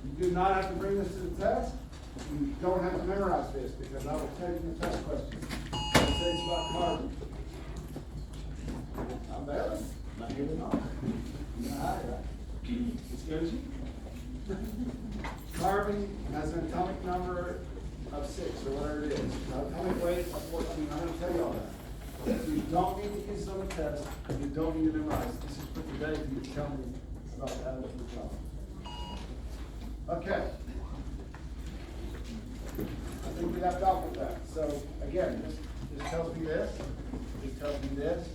You do not have to bring this to the test. You don't have to memorize this because I will tell you the test questions. It says about carbon. I'm bailing. Not here to know. You know how to write. It scares you? Carbon has an atomic number of 6 or whatever it is. An atomic weight of 14. I'm going to tell you all that. You don't need to use it on the test. You don't need to memorize. This is for today for you to tell me about the atoms of the job. Okay. I think we left off with that. So again, this tells me this. This tells me this.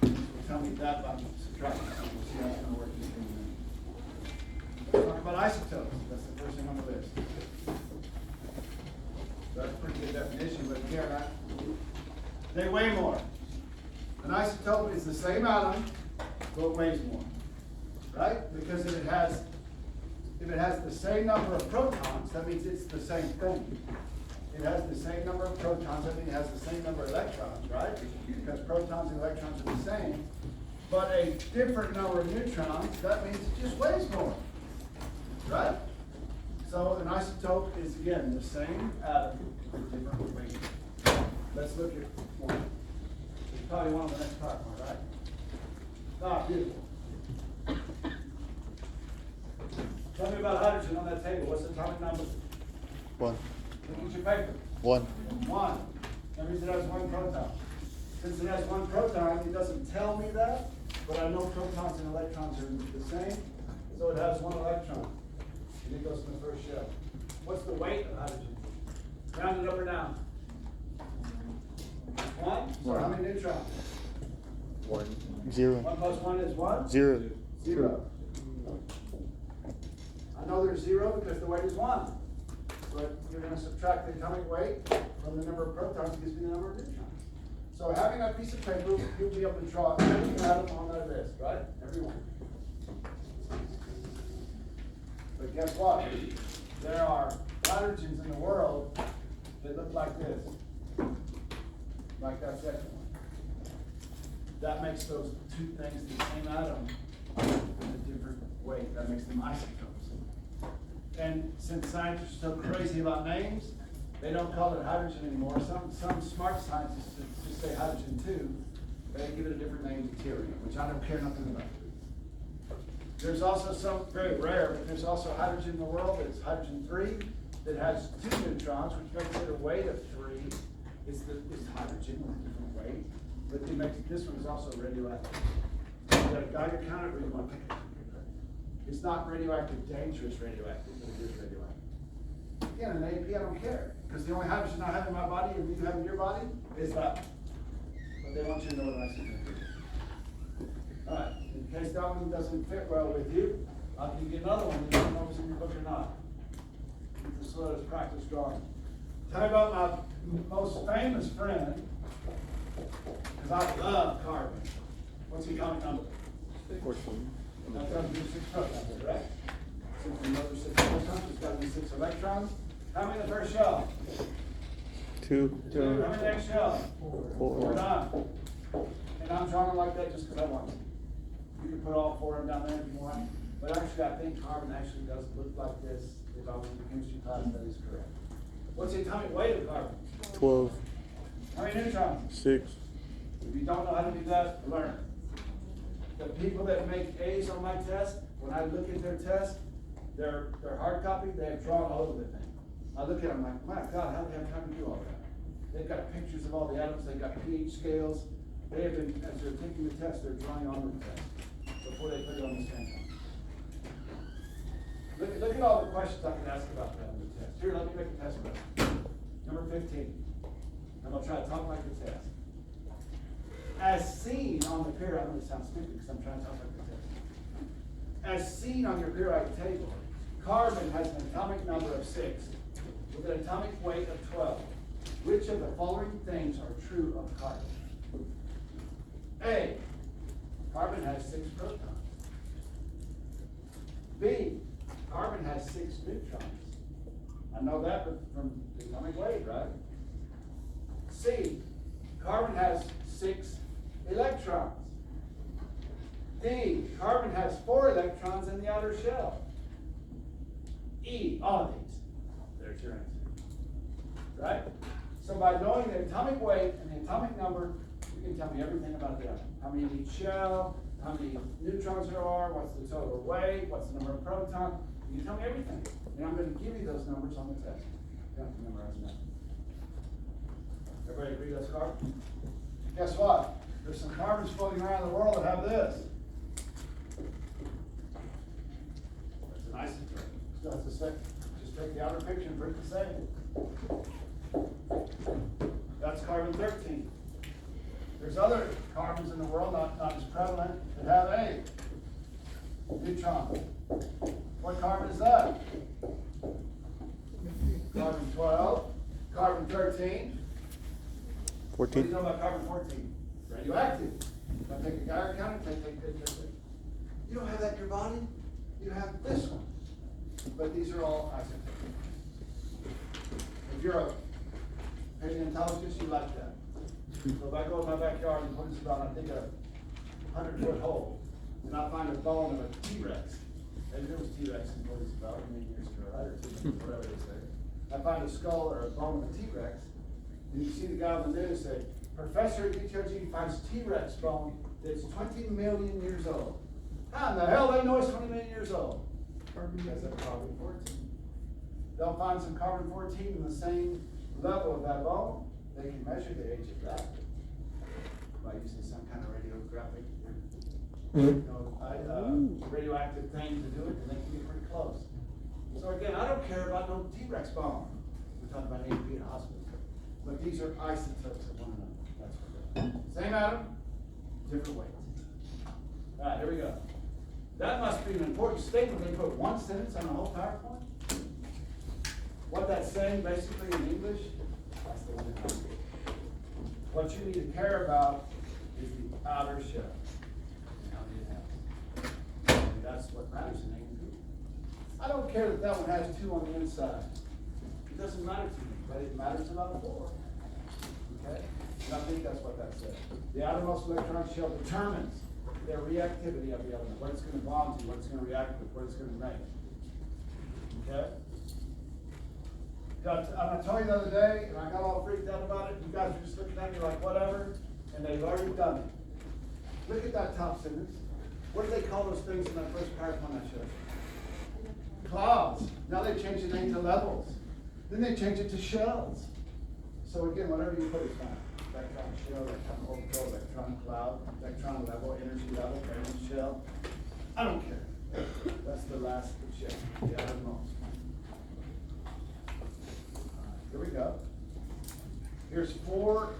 This will tell me that by subtracting. We'll see how it's going to work in a minute. Let's talk about isotopes. That's the first thing on the list. That's a pretty good definition, but again, they weigh more. An isotope is the same atom, but weighs more, right? Because if it has the same number of protons, that means it's the same thing. It has the same number of protons, that means it has the same number of electrons, right? Because protons and electrons are the same. But a different number of neutrons, that means it just weighs more, right? So an isotope is, again, the same atom with different weight. Let's look at one. It's probably one of the next part, right? Ah, beautiful. Tell me about hydrogen on that table. What's the atomic number? 1. Look at your paper. 1. 1. That means it has 1 proton. Since it has 1 proton, it doesn't tell me that, but I know protons and electrons are the same, so it has 1 electron. And it goes in the first shell. What's the weight of hydrogen? Round it up or down? 1? So how many neutrons? 1. 0. 1 plus 1 is 1? 0. 0. I know there's 0 because the weight is 1. But you're going to subtract the atomic weight from the number of protons gives me the number of neutrons. So having that piece of paper, you'll be able to draw every atom on that list, right? Every one. But guess what? There are hydrogens in the world that look like this. Like that second one. That makes those two things the same atom with a different weight. That makes them isotopes. And since scientists are so crazy about names, they don't call it hydrogen anymore. Some smart scientists just say hydrogen 2. They give it a different name, deuterium, which I don't care nothing about. There's also some, very rare, but there's also hydrogen in the world that's hydrogen 3 that has 2 neutrons, which makes it a weight of 3. It's hydrogen with a different weight, but it makes this one is also radioactive. You got a Geiger counter, or you want to pick it? It's not radioactive, dangerous radioactive, but it is radioactive. Again, an AP, I don't care, because the only hydrogen I have in my body and you have in your body is that. But they want you to know what I see. All right, in case that one doesn't fit well with you, I'll give you another one that you don't know if it's in your book or not. Just let us practice drawing. Tell me about my most famous friend, because I love carbon. What's the atomic number? 14. That's got to be 6 protons, correct? Since we know there's 6 protons, it's got to be 6 electrons. How many in the first shell? 2. 2. How many in the next shell? 4 done. And I'm drawing them like that just because I want to. You can put all 4 of them down there if you want. But actually, I think carbon actually does look like this. If I was in the chemistry class, that is correct. What's the atomic weight of carbon? 12. How many neutrons? 6. If you don't know how to do that, learn. The people that make A's on my test, when I look at their test, their hard copy, they have drawn all over the thing. I look at them like, my God, how do they have time to do all that? They've got pictures of all the atoms, they've got pH scales. They have been, as they're taking the test, they're drawing on the test before they put it on the stand. Look at all the questions I can ask about that on the test. Here, let me make a test question. Number 15. I'm going to try to talk like the test. As seen on the periodic, I'm going to sound stupid because I'm trying to talk like the test. As seen on your periodic table, carbon has an atomic number of 6 with an atomic weight of 12. Which of the following things are true of carbon? A, carbon has 6 protons. B, carbon has 6 neutrons. I know that from the atomic weight, right? C, carbon has 6 electrons. D, carbon has 4 electrons in the outer shell. E, all of these. There's your answer. Right? So by knowing the atomic weight and the atomic number, you can tell me everything about the atom. How many in each shell, how many neutrons there are, what's the total weight, what's the number of protons. You can tell me everything. And I'm going to give you those numbers on the test. You don't have to memorize them. Everybody agree that's carbon? Guess what? There's some carbons floating around the world that have this. That's an isotope. So that's a second. Just take the outer picture and break the same. That's carbon 13. There's other carbons in the world, not as prevalent, that have a neutron. What carbon is that? Carbon 12, carbon 13. 14. What do you know about carbon 14? Radioactive. Now take a Geiger counter, take. You don't have that in your body. You have this one. But these are all isotopes. If you're a paleontologist, you like that. So if I go in my backyard and put this about, I think, a 100-foot hole, and I find a bone of a T-Rex, maybe there was T-Rex in what is about a million years ago, right, or 2 million, whatever they say. I find a skull or a bone of a T-Rex, and you see the guy on the news say, Professor at UTRG finds T-Rex bone that's 20 million years old. How in the hell they know it's 20 million years old? Because of carbon 14. They'll find some carbon 14 in the same level of that bone. They can measure the age of that by using some kind of radiographic, radioactive thing to do it, and they can get pretty close. So again, I don't care about no T-Rex bone. We're talking about A&P in a hospital. But these are isotopes of one another. That's what they are. Same atom, different weight. All right, here we go. That must be an important statement. They put one sentence on the whole PowerPoint. What that's saying basically in English, that's the one that comes. What you need to care about is the outer shell. And how many it has. And that's what matters in A&P. I don't care that that one has 2 on the inside. It doesn't matter to me, but it matters about 4. Okay? And I think that's what that says. The outermost electron shell determines the reactivity of the element, what it's going to bond to, what it's going to react with, what it's going to make. Okay? I told you the other day, and I got all freaked out about it. You guys are just looking at me like whatever, and they've already done it. Look at that top sentence. What do they call those things in that first PowerPoint I showed you? Clouds. Now they changed the name to levels. Then they changed it to shells. So again, whatever you put is fine. Electron shell, electron orbital, electron cloud, electron level, energy level, valence shell. I don't care. That's the last shell, the outermost. Here we go. Here's 4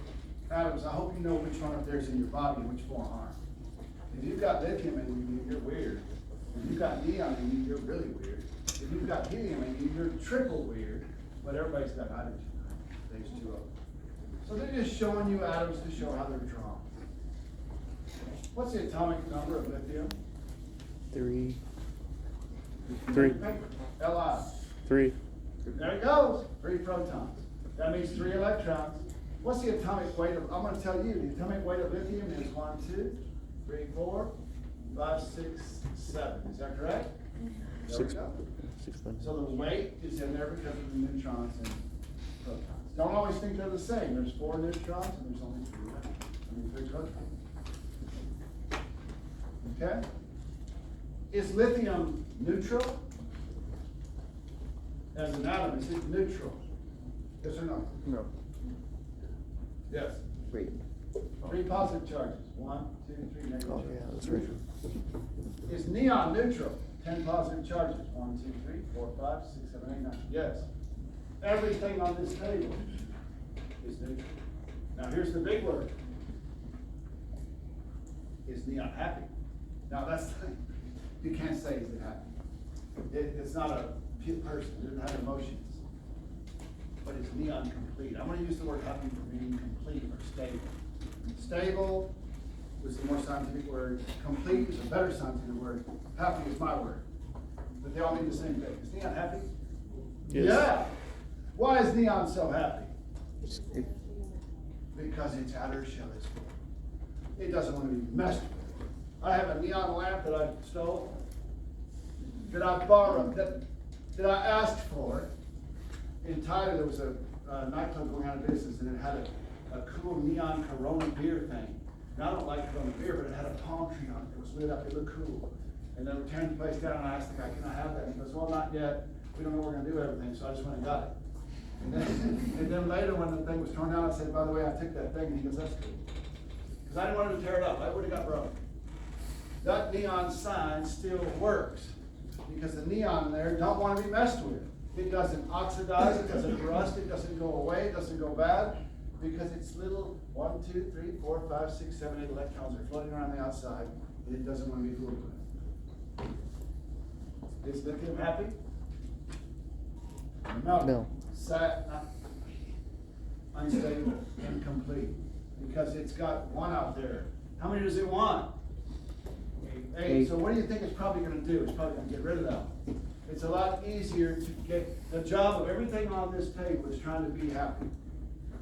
atoms. I hope you know which one of theirs in your body and which 4 aren't. If you've got lithium in you, you're weird. If you've got neon in you, you're really weird. If you've got helium in you, you're triple weird. But everybody's got hydrogen. There's 2 of them. So they're just showing you atoms to show how they're drawn. What's the atomic number of lithium? 3. Li. 3. There it goes. 3 protons. That means 3 electrons. What's the atomic weight of, I'm going to tell you, the atomic weight of lithium is 1, 2, 3, 4, 5, 6, 7. Is that correct? There we go. 6. So the weight is in there because of the neutrons and protons. Don't always think they're the same. There's 4 neutrons and there's only 3 protons. Okay? Is lithium neutral? As an atom, is it neutral? Yes or no? No. Yes. 3. 3 positive charges. 1, 2, 3 negative Oh, charges. yeah, that's right. Is neon neutral? 10 positive charges. 1, 2, 3, 4, 5, 6, 7, 8, 9. Yes. Everything on this table is neutral. Now here's the big word. Is neon happy? Now that's the thing. You can't say is it happy. It's not a person. It doesn't have emotions. But it's neon complete. I'm going to use the word happy for being complete or stable. Stable is the more scientific word. Complete is a better scientific word. Happy is my word. But they all mean the same thing. Is neon happy? Yes. Yeah. Why is neon so happy? Because its outer shell is full. It doesn't want to be messed with. I have a neon lamp that I stole, that I borrowed, that that I asked for. In Tyler, there was a nightclub going out of business, and it had a cool neon Corona beer thing. Now, I don't like Corona beer, but it had a palm tree on it. It was lit up. It looked cool. And then we turned the place down, and I asked the guy, "Can I have that?" And he goes, "Well, not yet. We don't know what we're going to do with everything." So I just went and got it. And then later, when the thing was torn down, I said, "By the way, I took that thing." And he goes, "That's cool." Because I didn't want him to tear it up. I would have got broke. That neon sign still works because the neon there don't want to be messed with. It doesn't oxidize, it doesn't rust, it doesn't go away, it doesn't go bad, because it's little 1, 2, 3, 4, 5, 6, 7, 8 electrons are floating around the outside, and it doesn't want to be fooled with. Is lithium happy? No. Unstable, incomplete, because it's got 1 out there. How many does it want? 8. So what do you think it's probably going to do? It's probably going to get rid of that. It's a lot easier to get, the job of everything on this table is trying to be happy,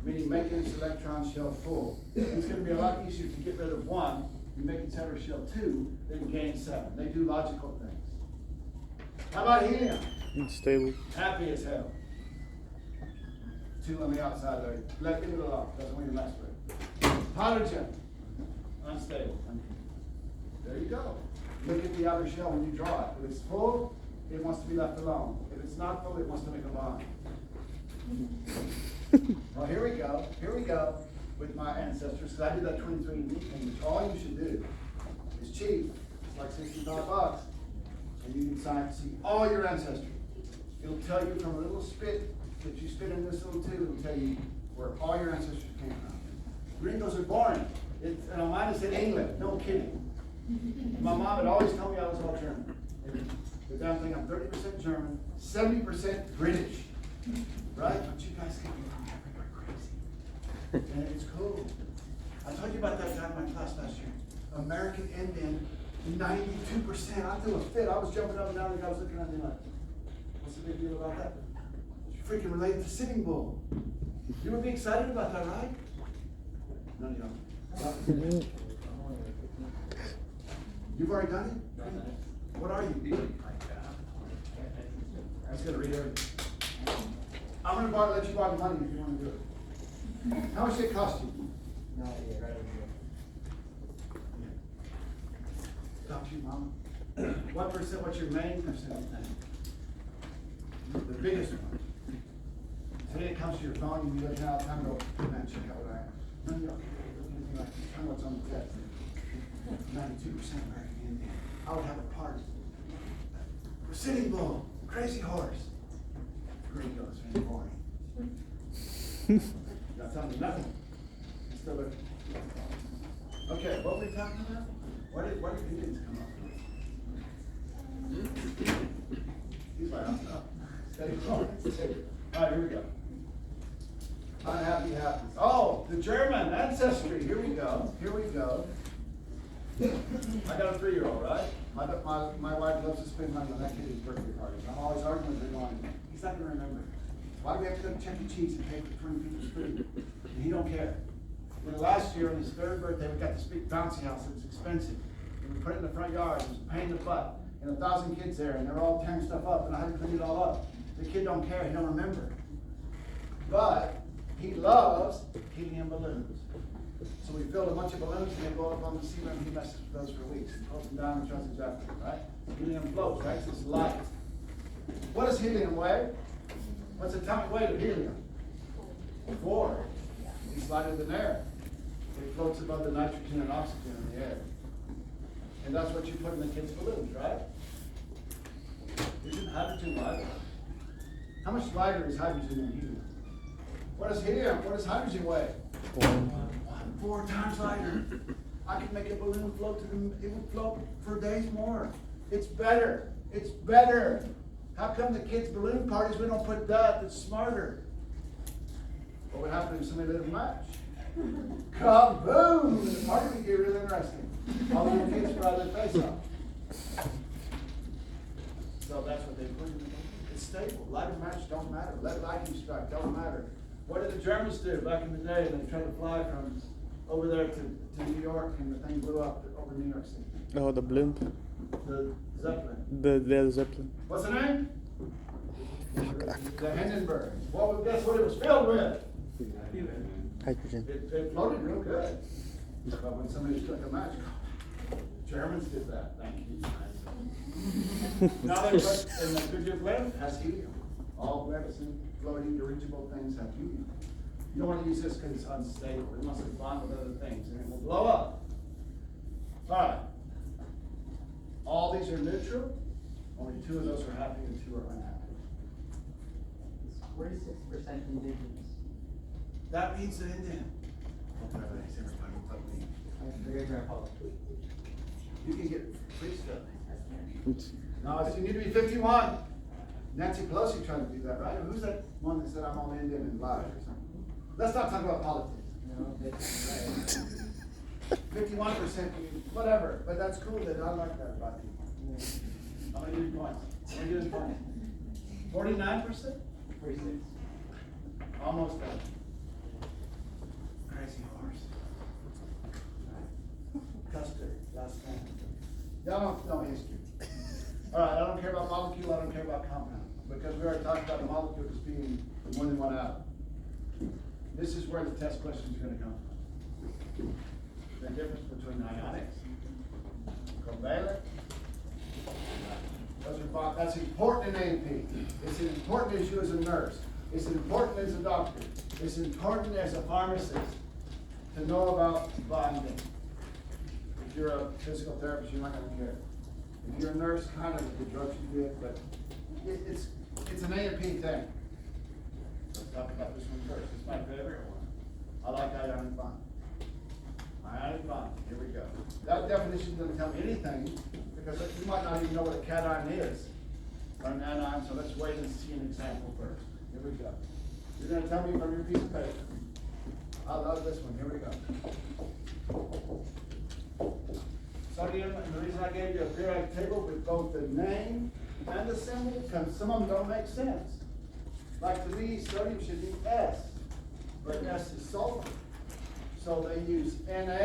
meaning making its electron shell full. It's going to be a lot easier to get rid of 1 and make its outer shell 2 than gain 7. They do logical things. How about helium? Unstable. Happy as hell. 2 on the outside there. Let it alone. Doesn't want to mess with. Hydrogen. Unstable. There you go. Look at the outer shell when you draw it. If it's full, it wants to be left alone. If it's not full, it wants to make a bond. Well, here we go. Here we go with my ancestors, because I did that 23andMe thing, which all you should do is cheap. It's like $65. And you can sign to see all your ancestry. It'll tell you from a little spit that you spit in this little tube, it'll tell you where all your ancestors came from. Gringos are boring. And mine is in England. No kidding. My mom had always told me I was all German. The damn thing, I'm 30% German, 70% British. Right? But you guys get me from everywhere crazy. And it's cool. I told you about that guy in my class last year. American Indian, 92%. I threw a fit. I was jumping up and down, and the guy was looking at me like, "What's the big deal about that?" It's freaking related to Sitting Bull. You would be excited about that, right? No, you don't. You've already done it? What are you? I was going to read everything. I'm going to let you borrow the money if you want to do it. How much did it cost you? No idea, right over here. Talk to you, Mama. What percent, what's your main percentage thing? The biggest one. Today it comes to your phone, you look out, time to go, man, check out what I am. None of y'all care. Like, tell me what's on the test. 92% American Indian. I would have a party. Sitting Bull, Crazy Horse. Gringos, very boring. Not telling me nothing. Still looking. Okay, what were we talking about? Why did Indians come up? He's like, steady flowing. All right, here we go. Unhappy happy. Oh, the German ancestry. Here we go. Here we go. I got a 3-year-old, right? My wife loves to spend money on that kid's birthday parties. I'm always arguing with him on, he's not going to remember. Why do we have to go to Chuck E. Cheese and pay for 20 people's food? And he don't care. Well, last year on his 3rd birthday, we got this big bouncy house that was expensive. And we put it in the front yard. It was a pain in the butt. And 1,000 kids there, and they're all tearing stuff up, and I had to clean it all up. The kid don't care. He don't remember. But he loves helium balloons. So we filled a bunch of balloons and they blow up on the ceiling and he messes with those for weeks. He pulls them down and tries to exactly, right? Helium floats, right? So it's light. What does helium weigh? What's the atomic weight of helium? 4. It's lighter than air. It floats above the nitrogen and oxygen in the air. And that's what you put in the kids' balloons, right? Isn't hydrogen lighter? How much lighter is hydrogen than helium? What is helium? What does hydrogen weigh? 4 times lighter. I could make a balloon float to them. It would float for days more. It's better. It's better. How come the kids' balloon parties, we don't put that? That's smarter. What would happen if somebody lit a match? Kaboom! The party would get really interesting. All the little kids fry their face off. So that's what they put in the balloon. It's stable. Light and match don't matter. Let lightning strike don't matter. What did the Germans do back in the day? They tried to fly from over there to New York, and the thing blew up over New York City. Oh, the blimp. The Zeppelin. The Zeppelin. What's the name? The Hindenburg. Guess what it was filled with? Hydrogen. It floated real good. But when somebody took a match, Germans did that. Thank you. Now they put in the Goodyear blend has helium. All medicine, floating, dirigible things have helium. You don't want to use this because it's unstable. It must have bond with other things and it will blow up. All right. All these are neutral. Only 2 of those are happy and 2 are unhappy. It's 46% indigenous. That means an Indian. Everybody but me. My great grandpa. You can get free stuff. No, you need to be 51. Nancy Pelosi tried to do that, right? Who's that one that said I'm on Indian and lied or something? Let's not talk about politics. No, that's right. 51%, whatever, but that's cool that I like that about people. How many good points? How many good points? 49%? 46. Almost done. Crazy horse. Custer, last man. Y'all don't know history. All right, I don't care about molecule, I don't care about compound, because we already talked about the molecule as being more than one atom. This is where the test questions are going to come from. The difference between ionics, covalent. That's important in A&P. It's as important as you as a nurse. It's important as a doctor. It's important as a pharmacist to know about bonding. If you're a physical therapist, you're not going to care. If you're a nurse, kind of the drugs you get, but it's an A&P thing. Let's talk about this one first. It's my favorite one. I like ionic bond. Ionic bond. Here we go. That definition doesn't tell me anything because you might not even know what a cation is or an anion. So let's wait and see an example first. Here we go. You're going to tell me from your piece of paper. I love this one. Here we go. Sodium, and the reason I gave you a periodic table with both the name and the symbol, because some of them don't make sense. Like to me, sodium should be S, but S is sulfur. So they use Na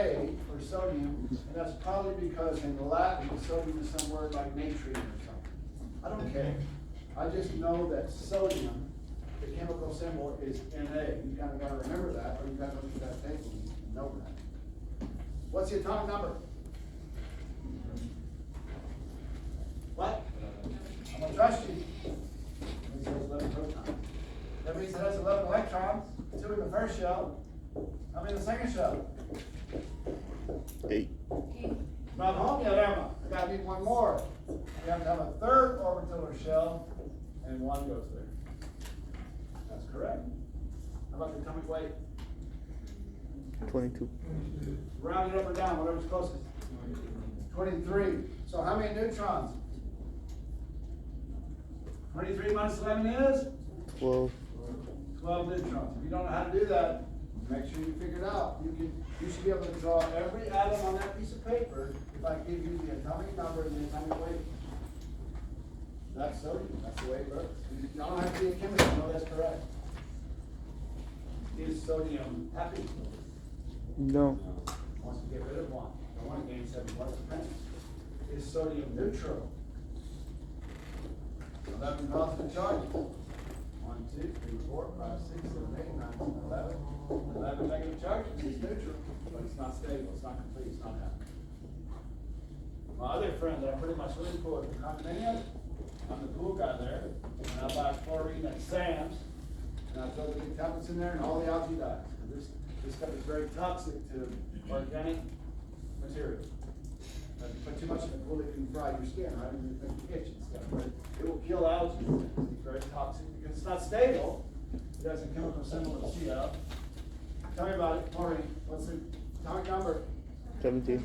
for sodium, and that's probably because in Latin, sodium is some word like natrium or something. I don't care. I just know that sodium, the chemical symbol is Na. You kind of got to remember that, or you got to look at that table and know that. What's the atomic number? What? I'm going to trust you. It says 11 protons. That means it has 11 electrons, 2 in the first shell. How many in the second shell? 8. Not home yet, am I? I got to need one more. We have to have a third orbital or shell, and 1 goes there. That's correct. How about the atomic weight? 22. Round it up or down, whatever's closest. 23. So how many neutrons? 23 minus 11 is? 12. 12 neutrons. If you don't know how to do that, make sure you figure it out. You should be able to draw every atom on that piece of paper if I give you the atomic number and the atomic weight. That's sodium. That's the way it works. You don't have to be a chemist to know that's correct. Is sodium happy? No. Wants to get rid of 1. Don't want to gain 7. What's the premise? Is sodium neutral? 11 positive charges. 1, 2, 3, 4, 5, 6, 7, 8, 9, 10, 11. 11 negative charges is neutral, but it's not stable, it's not complete, it's not happy. My other friend that I pretty much live for at the condominium, I'm the pool guy there, and I buy chlorine at Sam's, and I throw the big tablets in there, and all the algae dies. This stuff is very toxic to organic material. If you put too much in the pool, it can fry your skin, right? And the itch and stuff, right? It will kill algae. It's very toxic because it's not stable. It has a chemical symbol of CO. Tell me about it, Maureen. What's the atomic number? 17.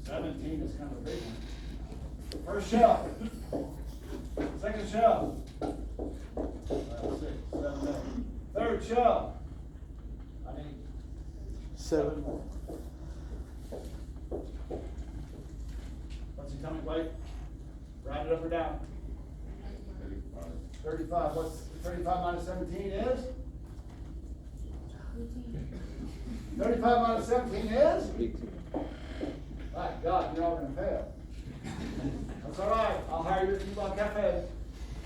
17 is kind of a big one. First shell. Second shell. 6, 7, 8. Third shell. I need 7 more. What's the atomic weight? Round it up or down? 35. What's 35 minus 17 is? 35 minus 17 is? My God, you're all going to fail. That's all right. I'll hire you at the Cafe.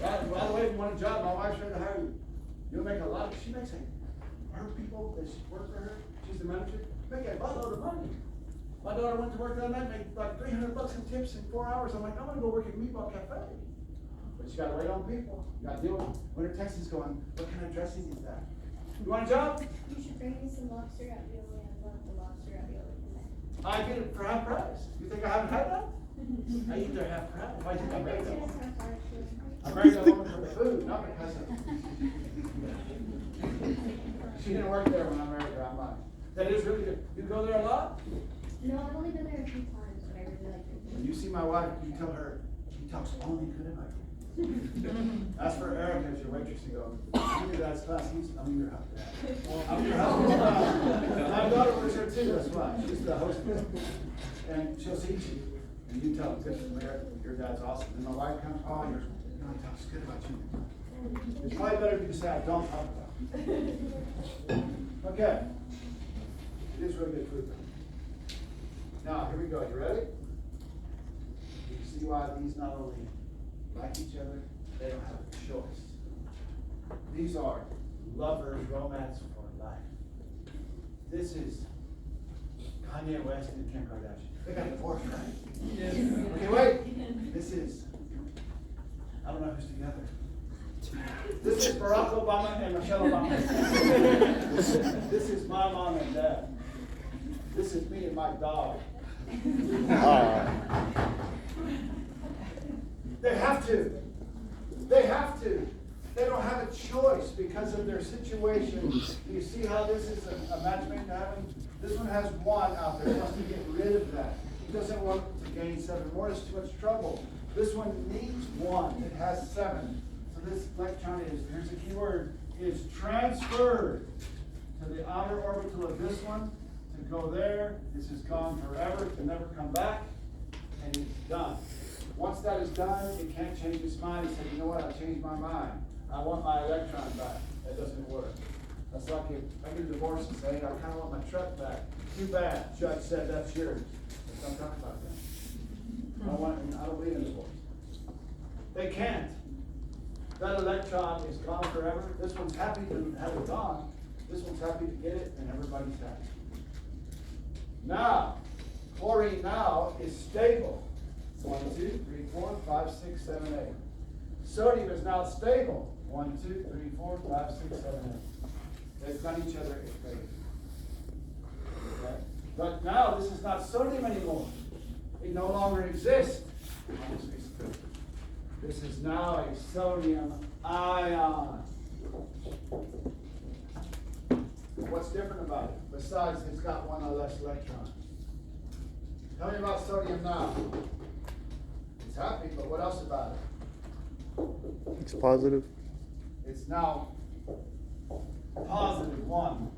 By the way, if you want a job, my wife's ready to hire you. You'll make a lot, she makes her people that work for her, she's the manager, make a buttload of money. My daughter went to work that night, made like $300 in tips in 4 hours. I'm like, I'm gonna go work at Meatball Cafe. But you gotta wait on people. You gotta deal with them. Winter Texas going, what kind of dressing is that? You want a job? You should bring me some lobster ravioli. I love the lobster ravioli from there. I get it for half price. You think I haven't had that? I eat their half price. Why do you think I married that woman? I married that woman for the food, not because of. She didn't work there when I married her. I'm lying. That is really good. You go there a lot? No, I've only been there a few times, but I really like it. When you see my wife, you tell her, he talks only good about you. As for Erica, as your waitress, you go, you do that class, I'm your husband. I'm your husband. My daughter works there too, that's why. She's the hostess. And she'll see you. And you tell her, your dad's awesome. And my wife comes, oh, your God talks good about you. It's probably better if you say, I don't talk about you. Okay. It is really good food. Now, here we go. You ready? You see why these not only like each other, they don't have a choice. These are lovers, romance for life. This is Kanye West and Kim Kardashian. They got divorced, right? Yes. Okay, wait. This is, I don't know who's together. This is Barack Obama and Michelle Obama. This is my mom and dad. This is me and my dog. They have to. They have to. They don't have a choice because of their situation. You see how this is a match made in heaven? This one has one out there. He wants to get rid of that. He doesn't want to gain 7 more. It's too much trouble. This one needs 1. It has 7. So this electron is, here's the key word, is transferred to the outer orbital of this one to go there. This is gone forever. It can never come back. And it's done. Once that is done, it can't change its mind and say, you know what, I changed my mind. I want my electron back. That doesn't work. That's like if I get a divorce and say, I kind of want my truck back. Too bad. Judge said that's yours. Let's not talk about that. I don't believe in divorce. They can't. That electron is gone forever. This one's happy to have it gone. This one's happy to get it, and everybody's happy. Now, chlorine now is stable. 1, 2, 3, 4, 5, 6, 7, 8. Sodium is now stable. 1, 2, 3, 4, 5, 6, 7, 8. They've done each other a favor. Okay? But now this is not sodium anymore. It no longer exists. This is now a sodium ion. What's different about it? Besides, it's got 1 less electron. Tell me about sodium now. It's happy, but what else about it? It's positive. It's now positive 1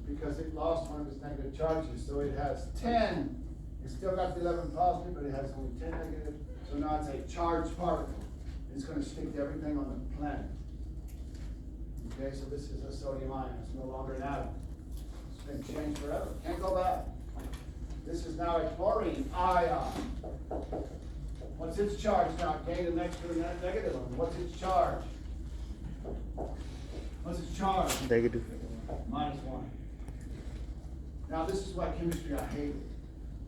because it lost 1 of its negative charges. So it has 10. It's still got the 11 positive, but it has only 10 negative. So now it's a charged particle. It's going to stick to everything on the planet. Okay, so this is a sodium ion. It's no longer an atom. It's been changed forever. Can't go back. This is now a chlorine ion. What's its charge now? Gain an extra negative one. What's its charge? What's its charge? Negative. -1. Now this is why chemistry I hate it.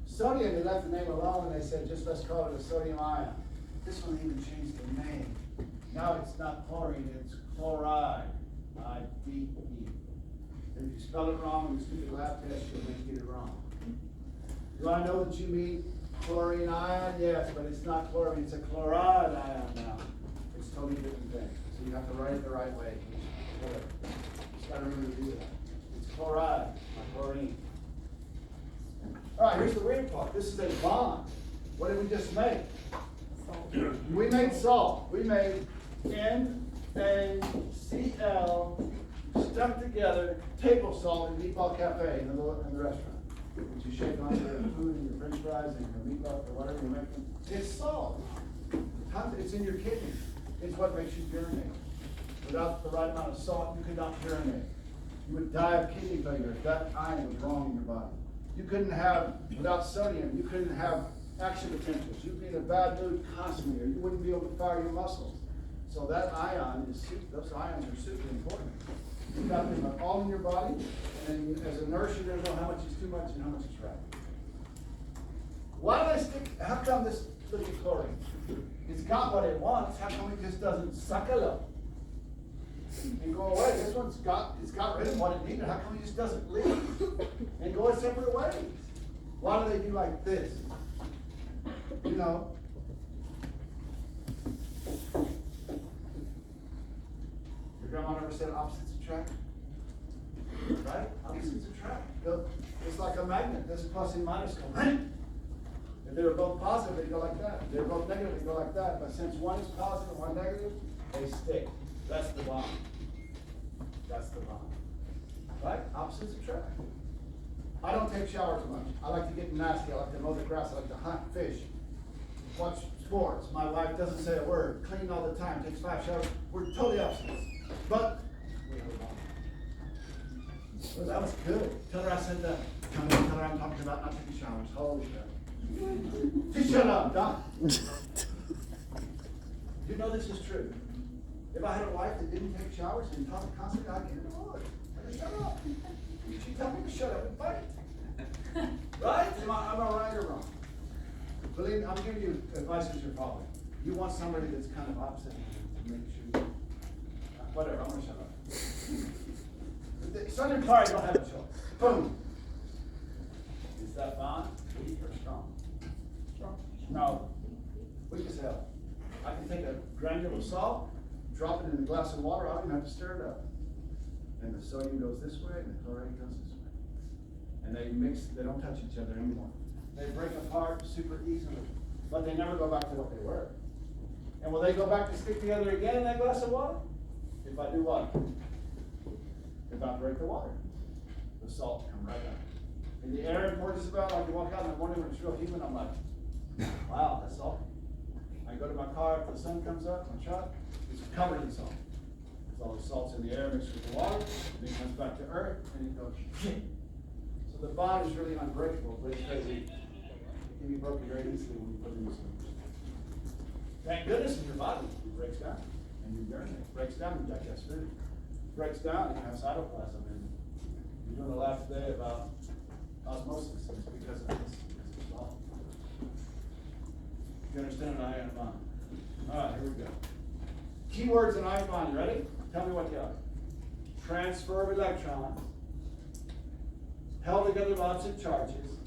Sodium, they left the name alone and they said, just let's call it a sodium ion. This one even changed the name. Now it's not chlorine, it's chloride. I-D-E. And if you spell it wrong in the stupid lab test, you'll make you get it wrong. Do I know that you mean chlorine ion? Yes, but it's not chlorine, it's a chloride ion now. It's totally different thing. So you have to write it the right way. Just gotta remember to do that. It's chloride, not chlorine. All right, here's the weird part. This is a bond. What did we just make? We made salt. We made NaCl stuck together table salt in Meatball Cafe in the restaurant. Which you shake on your food and your french fries and your meatball or whatever you're making. It's salt. It's in your kidney. It's what makes you urinate. Without the right amount of salt, you could not urinate. You would die of kidney failure if that ion was wrong in your body. You couldn't have, without sodium, you couldn't have action potentials. You'd be in a bad mood constantly, or you wouldn't be able to fire your muscles. So that ion is, those ions are super important. You've got them all in your body, and as a nurse, you're gonna know how much is too much and how much is right. Why do I stick, how come this little chlorine? It's got what it wants, how come it just doesn't suck a little and go away? This one's it's got rid of what it needed, how come it just doesn't leave and go its separate ways? Why do they do like this? You know? Your grandma never said opposites attract? Right? Opposites attract. It's like a magnet, this plus and minus go right. If they were both positive, they go like that. If they were both negative, they go like that. But since one is positive and one negative, they stick. That's the bond. That's the bond. Right? Opposites attract. I don't take showers much. I like to get nasty. I like to mow the grass. I like to hunt, fish, watch sports. My wife doesn't say a word. Clean all the time. Takes 5 showers. We're totally opposites. But we have a bond. Well, that was good. Tell her I said that. Tell her I'm talking about not taking showers. Holy shit. Just shut up, Doc. You know this is true. If I had a wife that didn't take showers and talked constantly, I'd get annoyed. I'd shut up. She tell me to shut up and fight. Right? Am I right or wrong? Believe me, I'm giving you advice as your father. You want somebody that's kind of opposite to make sure. Whatever, I'm gonna shut up. Southern Pride don't have a choice. Boom. Is that bond weak or strong? Strong. No. Weak as hell. I can take a granule of salt, drop it in a glass of water, I don't even have to stir it up. And the sodium goes this way and the chloride goes this way. And they mix, they don't touch each other anymore. They break apart super easily, but they never go back to what they were. And will they go back to stick together again in that glass of water? If I do what? Evaporate the water. The salt come right out. And the air in Portishead, like you walk out in the morning when it's real humid, I'm like, wow, that's salt. I go to my car after the sun comes up, my truck, it's covered in salt. Because all the salt's in the air mixed with the water, and then it comes back to earth, and it goes, shit. So the bond is really unbreakable, but it's crazy. It can be broken very easily when you put it in the solution. Thank goodness in your body, it breaks down, and you urinate. It breaks down, you digest food. It breaks down, and you have cytoplasm. And you're doing a laugh today about osmosis, it's because of this. You understand an ion bond? All right, here we go. Keywords in ion bond, you ready? Tell me what they are. Transfer of electrons, held together by opposite charges,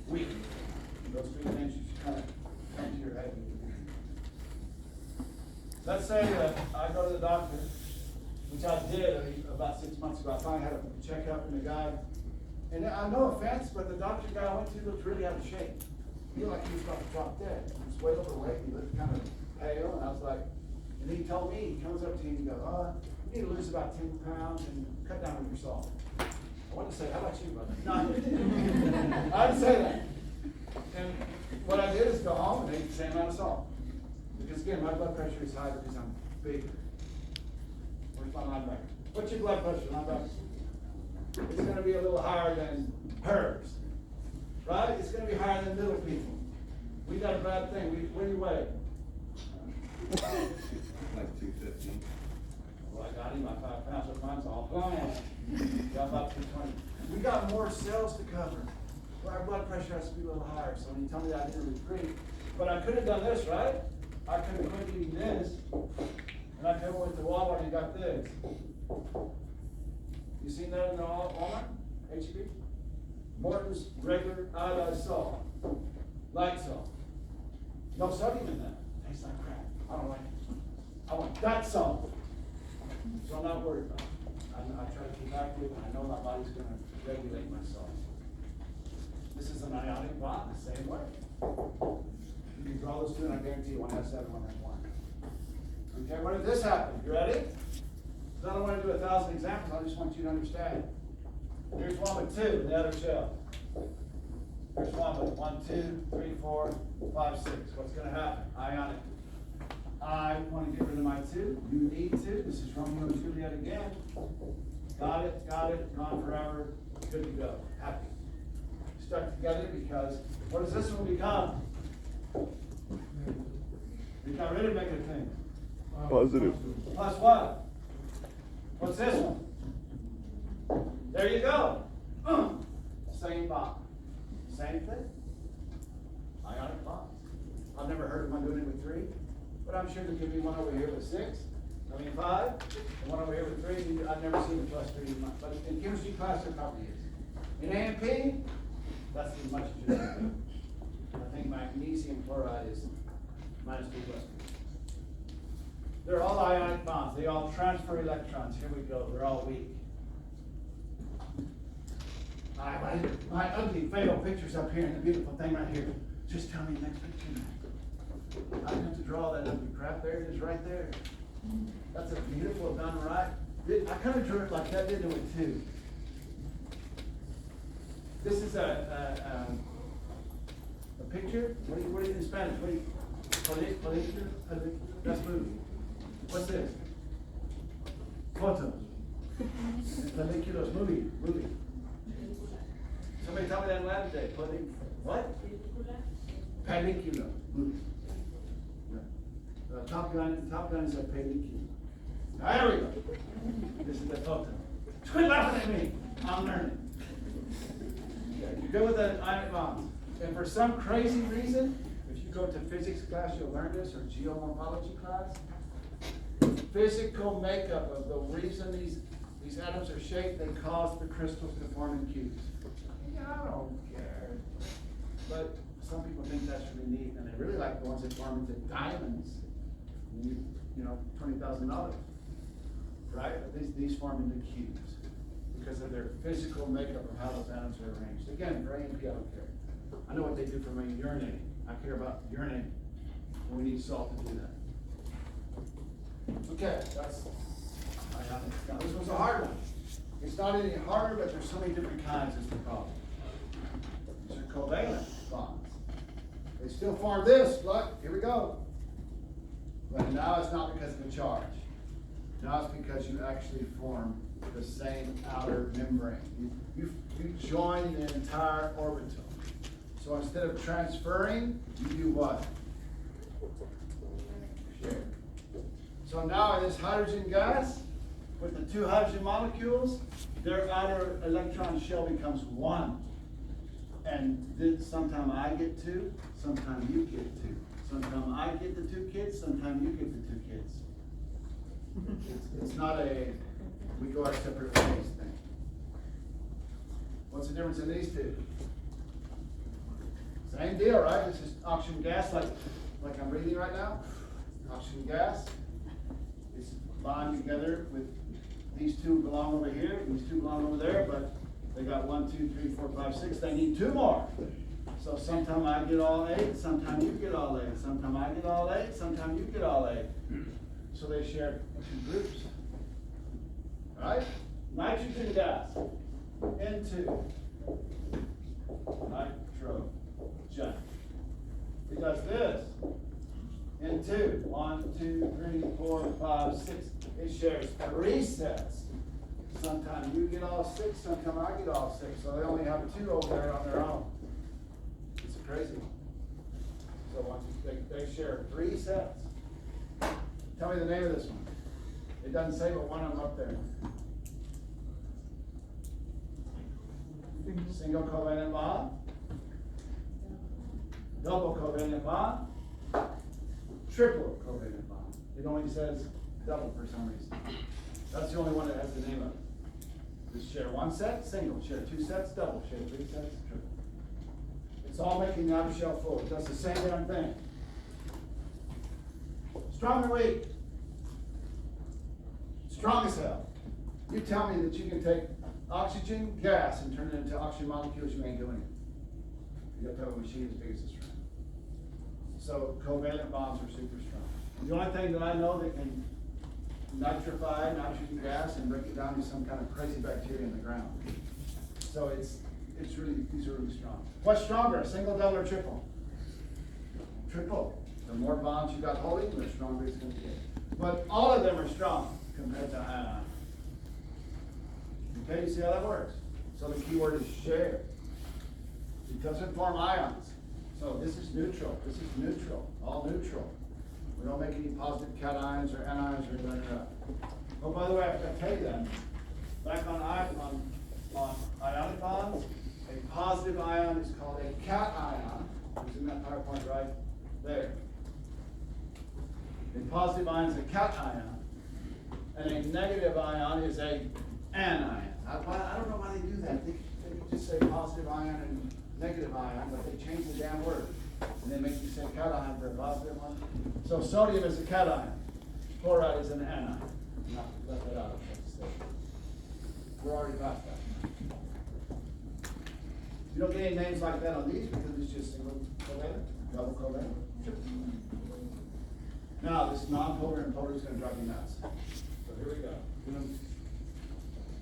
weak. Those 3 things you should kind of come to your head. Let's say that I go to the doctor, which I did about 6 months ago. I finally had a checkup, and the guy, and no offense, but the doctor guy I went to looked really out of shape. He looked like he was about to drop dead. He was way overweight. He looked kind of pale, and I was like, and he told me, he comes up to me and he goes, you need to lose about 10 pounds and cut down on your salt. I wanted to say, how about you, brother? No, I didn't say that. And what I did is go home and eat the same amount of salt. Because again, my blood pressure is high because I'm bigger. Where's my linebacker? What's your blood pressure, linebacker? It's going to be a little higher than hers. Right? It's going to be higher than little people. We got a bad thing. What do you weigh? Like 250. Well, I got him by 5 pounds, but mine's all gone. Got about 220. We got more cells to cover. Well, our blood pressure has to be a little higher. So when you tell me that, I didn't agree. But I could have done this, right? I could have quit eating this, and I could have went to Walmart and got this. You seen that in the Walmart? HEB? Morton's regular iodized salt. Light salt. No sodium in that. Tastes like crap. I don't like it. I want that salt. So I'm not worried about it. I try to keep active, and I know my body's going to regulate my salt. This is an ionic bond the same way. You can draw those two, and I guarantee you one has 7, one has 1. Okay, what if this happened? You ready? So I don't want to do 1,000 examples, I just want you to understand. Here's one with 2 in the other shell. Here's one with 1, 2, 3, 4, 5, 6. What's going to happen? Ionic. I want to get rid of my 2. You need 2. This is Romeo and Juliet again. Got it, gone forever, good to go, happy. Stuck together because, what does this one become? We got rid of negative things. Positive. Plus what? What's this one? There you go. Same bond. Same thing. Ionic bonds. I've never heard of one doing it with 3, but I'm sure there'll give me one over here with 5, and one over here with 3. I've never seen the plus 3, but in chemistry class there probably is. In A&P, that's as much as you can do. I think magnesium chloride is minus 2 plus 2. They're all ionic bonds. They all transfer electrons. Here we go. They're all weak. My ugly, fatal picture's up here, and the beautiful thing right here. Just tell me the next picture, man. I don't have to draw that ugly crap. There it is, right there. That's a beautiful, done right. I kind of drew it like that, didn't it, too? This is a picture. What do you in Spanish? What do you? That's movie. What's this? Photos. Películas, movie. Somebody tell me that in Latin today. What? Película. Movie. Top Gun is a película. There we go. This is the photo. Quit laughing at me. I'm learning. Okay, you're good with the ionic bonds. And for some crazy reason, if you go to physics class, you'll learn this, or geomorphology class. The physical makeup of the reason these atoms are shaped, they cause the crystals to form in cubes. I don't care. But some people think that's really neat, and they really like the ones that form into diamonds. You know, $20,000, right? But these form into cubes because of their physical makeup of how those atoms are arranged. Again, for A&P, I don't care. I know what they do for my urinating. I care about urinating, and we need salt to do that. Okay, that's ionic. Now this was a hard one. It's not any harder, but there's so many different kinds is the problem. These are covalent bonds. They still form this. Look, here we go. But now it's not because of a charge. Now it's because you actually form the same outer membrane. You join the entire orbital. So instead of transferring, you do what? Share. So now in this hydrogen gas, with the 2 hydrogen molecules, their outer electron shell becomes 1. And then sometime I get 2, sometime you get 2. Sometime I get the 2 kids, sometime you get the 2 kids. It's not a we go our separate ways thing. What's the difference in these 2? Same deal, right? It's just oxygen gas like I'm reading right now. Oxygen gas is bonded together with these 2 belong over here, these 2 belong over there, but they got 1, 2, 3, 4, 5, 6. They need 2 more. So sometime I get all 8, sometime you get all 8. Sometime I get all 8, sometime you get all 8. So they share 2 groups. All right? Nitrogen gas. N2. Nitrogen. It does this. N2. 1, 2, 3, 4, 5, 6. It shares 3 sets. Sometimes you get all 6, sometimes I get all 6. So they only have 2 over there on their own. It's a crazy one. So once they share 3 sets. Tell me the name of this one. It doesn't say, but one of them up there. Single covalent bond. Double covalent bond. Triple covalent bond. It only says double for some reason. That's the only one that has the name of it. Just share 1 set, single. Share 2 sets, double. Share 3 sets, triple. It's all making the outer shell full. It does the same damn thing. Strong or weak? Strong as hell. You tell me that you can take oxygen gas and turn it into oxygen molecules, you ain't doing it. You have to have a machine as big as this room. So covalent bonds are super strong. The only thing that I know that can nitrify nitrogen gas and break it down to some kind of crazy bacteria in the ground. So it's really, these are really strong. What's stronger, single, double, or triple? Triple. The more bonds you got holding, the stronger it's going to get. But all of them are strong compared to ion. Okay, you see how that works? So the key word is share. It doesn't form ions. So this is neutral. This is neutral. All neutral. We don't make any positive cations or anions or anything like that. Oh, by the way, I forgot to tell you that. Back on ionic bonds, a positive ion is called a cation, which is in that PowerPoint right there. A positive ion is a cation, and a negative ion is a anion. I don't know why they do that. They just say positive ion and negative ion, but they change the damn word. And they make you say cation for a positive one. So sodium is a cation. Chloride is an anion. Not left that out. We're already past that. You don't get any names like that on these because it's just single covalent, double covalent. Now, this non-polar and polar is going to drive you nuts. So here we go.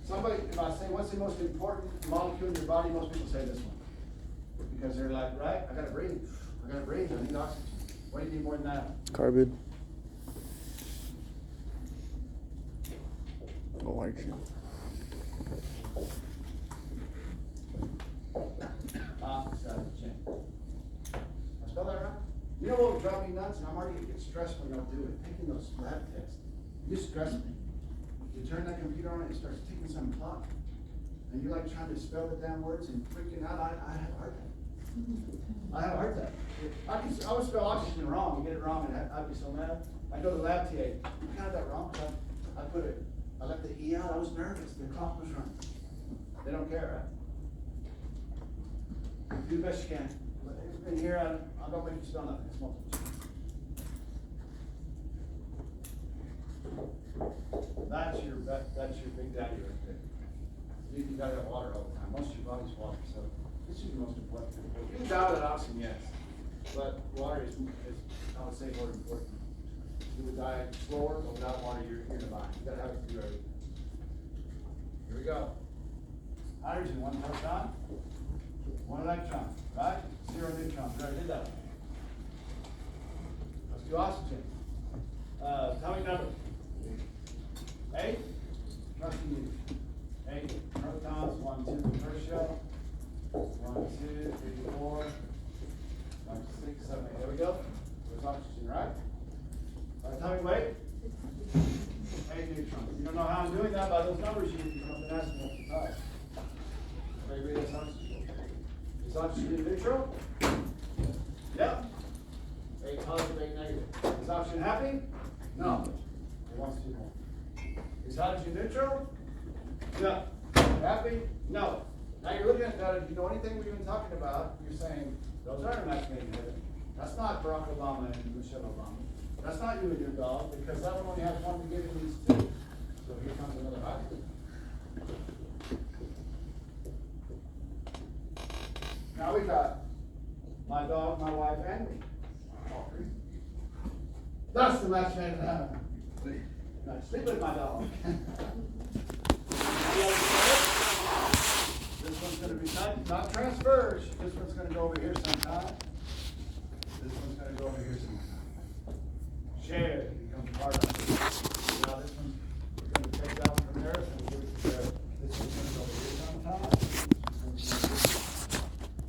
Somebody, if I say, what's the most important molecule in your body, most people say this one. Because they're like, right, I gotta breathe. I need oxygen. What do you need more than that? Carbon. Oxygen. Oxygen. I spell that right? You know what would drive me nuts? And I'm already getting stressed when I do it. Taking those lab tests. You stress me. You turn that computer on and it starts ticking some clock. And you're like trying to spell the damn words and freaking out. I have a heart attack. I have a heart attack. I would spell oxygen wrong. You get it wrong and I'd be so mad. I go to the lab TA. I got that wrong. I left the E out. I was nervous. The clock was running. They don't care, right? Do the best you can. In here, I don't make you spell nothing. It's multiple choice. That's your big daddy right there. You gotta have water all the time. Most of your body's water, so this is the most important. You can die without oxygen, yes, but water is I would say, more important. You would die slower, but without water, you're gonna die. You gotta have it to be ready. Here we go. Hydrogen, 1 proton, 1 electron, right? 0 neutrons. We already did that one. Let's do oxygen. Atomic number. 8. Trusting you. 8 protons, 1, 2 the first shell. 1, 2, 3, 4, 5, 6, 7, 8. There we go. There's oxygen, right? Atomic weight? 8 neutrons. You don't know how I'm doing that by those numbers you come up and ask me all the time. Everybody read this oxygen. Is oxygen neutral? Yep. 8 positive, 8 negative. Is oxygen happy? No. It wants to do more. Is hydrogen neutral? Yeah. Happy? No. Now you're looking at that, if you know anything we've been talking about, you're saying, those aren't matchmaking heaven. That's not Barack Obama and Michelle Obama. That's not you and your dog, because that one only has one to give it these 2. So here comes another hydrogen. Now we got my dog, my wife, and me. All 3. That's the match made in heaven. Now sleep with my dog. This one's going to be not transfers. This one's going to go over here sometime. This one's going to go over here sometime. Share becomes part of it. Now this one, we're going to take that one from there and give it to there. This one's going to go over here sometime.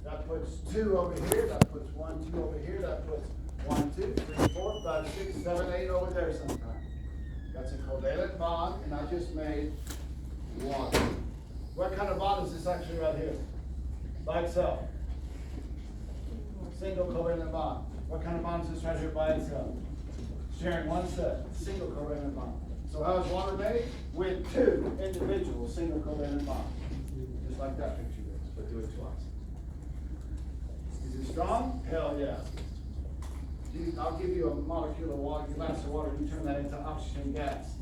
That puts 2 over here. That puts 1, 2 over here. That puts 1, 2, 3, 4, 5, 6, 7, 8 over there sometime. That's a covalent bond, and I just made 1. What kind of bond is this actually right here? By itself. Single covalent bond. What kind of bond is this right here by itself? Sharing one set. Single covalent bond. So how is water made? With 2 individual single covalent bonds. Just like that picture is, but do it twice. Is it strong? Hell yeah. I'll give you a molecule of water, a glass of water, you turn that into oxygen gas.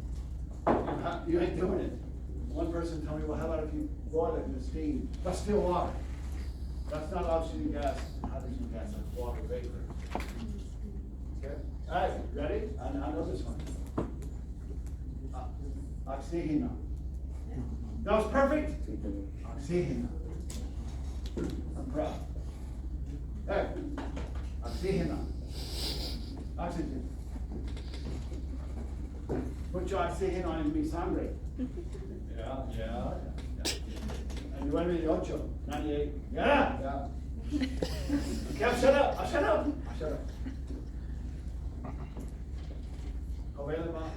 You ain't doing it. One person told me, well, how about if you boil it into steam? That's still water. That's not oxygen gas, hydrogen gas, that's water vapor. Okay? All right, ready? I know this one. Oxygen. That was perfect? Oxygen. I'm proud. Hey, oxygen. Oxygen. Put your oxygen on and be hungry. Yeah. And you want me to 8, 98. Yeah. Okay, shut up. Covalent bond.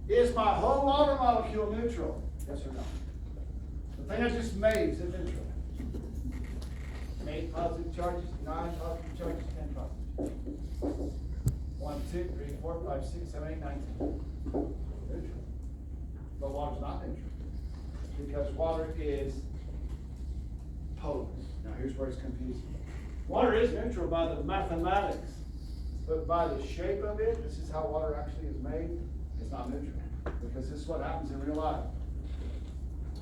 Is my whole water molecule neutral? Yes or no? The thing I just made, is it neutral? 8 positive charges, 9 positive charges, 10 positive. 1, 2, 3, 4, 5, 6, 7, 8, 9, 10. Neutral. But water's not neutral. Because water is polar. Now here's where it's confusing. Water is neutral by the mathematics, but by the shape of it, this is how water actually is made, it's not neutral. Because this is what happens in real life.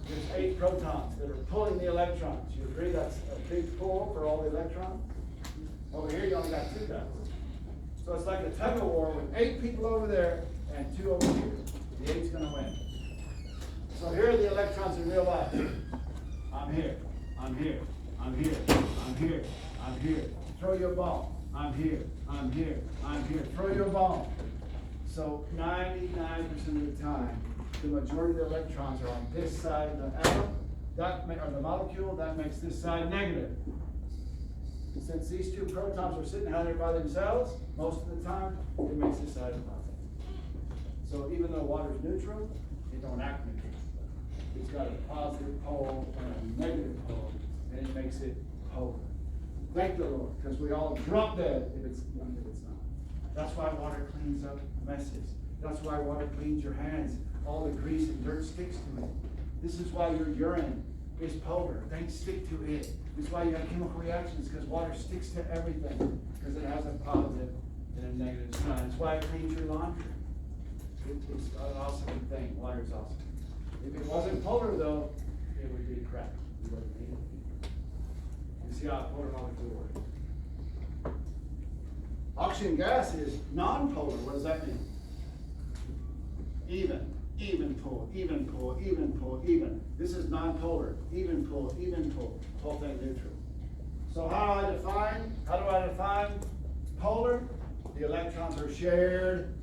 There's 8 protons that are pulling the electrons. You agree that's a big pull for all the electrons? Over here you only got 2 guys. So it's like a tug of war with 8 people over there and 2 over here. The 8's gonna win. So here are the electrons in real life. I'm here, I'm here, I'm here, I'm here, I'm here. Throw your ball. I'm here, I'm here, I'm here. Throw your ball. So 99% of the time, the majority of the electrons are on this side of the atom, or the molecule, that makes this side negative. Since these 2 protons are sitting out there by themselves, most of the time, it makes this side positive. So even though water is neutral, it don't act neutral. It's got a positive pole and a negative pole, and it makes it polar. Thank the Lord, because we all drop dead if it's not. That's why water cleans up messes. That's why water cleans your hands. All the grease and dirt sticks to it. This is why your urine is polar. Things stick to it. This is why you have chemical reactions, because water sticks to everything, because it has a positive and a negative sign. It's why it cleans your laundry. It's an awesome thing. Water is awesome. If it wasn't polar, though, it would be crap. You wouldn't need it. You see how a polar molecule works. Oxygen gas is non-polar. What does that mean? Even pull, even pull, even pull, even. This is non-polar. Even pull, whole thing neutral. So how do I define polar? The electrons are shared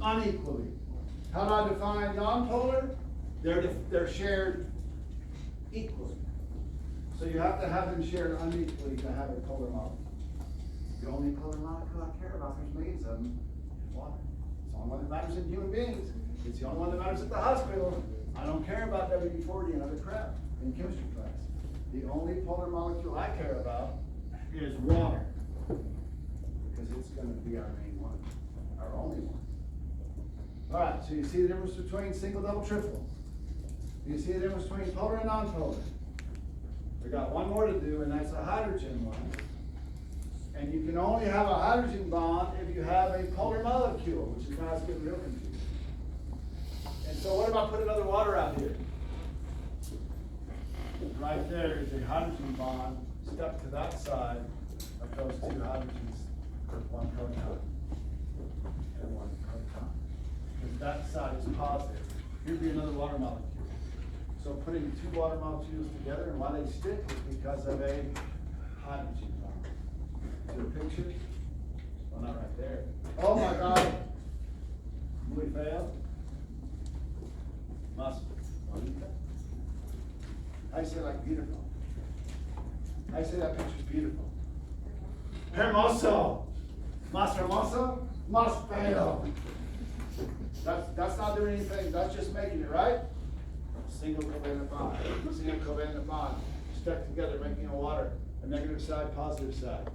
unequally. How do I define non-polar? They're shared equally. So you have to have them shared unequally to have a polar molecule. The only polar molecule I care about, there's millions of them, is water. It's the only one that matters in human beings. It's the only one that matters at the hospital. I don't care about WD-40 and other crap in chemistry class. The only polar molecule I care about is water. Because it's going to be our main one, our only one. All right, so you see the difference between single, double, triple. You see the difference between polar and non-polar. We got one more to do, and that's a hydrogen one. And you can only have a hydrogen bond if you have a polar molecule, which is now it's getting real confusing. And so what if I put another water out here? Right there is a hydrogen bond stuck to that side of those 2 hydrogens with 1 proton and 1 proton. Because that side is positive. Here'd be another water molecule. So putting 2 water molecules together, and why they stick is because of a hydrogen bond. See the picture? Well, not right there. Oh my God! We failed? Must be. I say like beautiful. I say that picture's beautiful. Hermoso! Mas hermoso? Must fail. That's not doing anything, that's just making it, right? Single covalent bond. Single covalent bond. Stuck together, making a water. A negative side, positive side.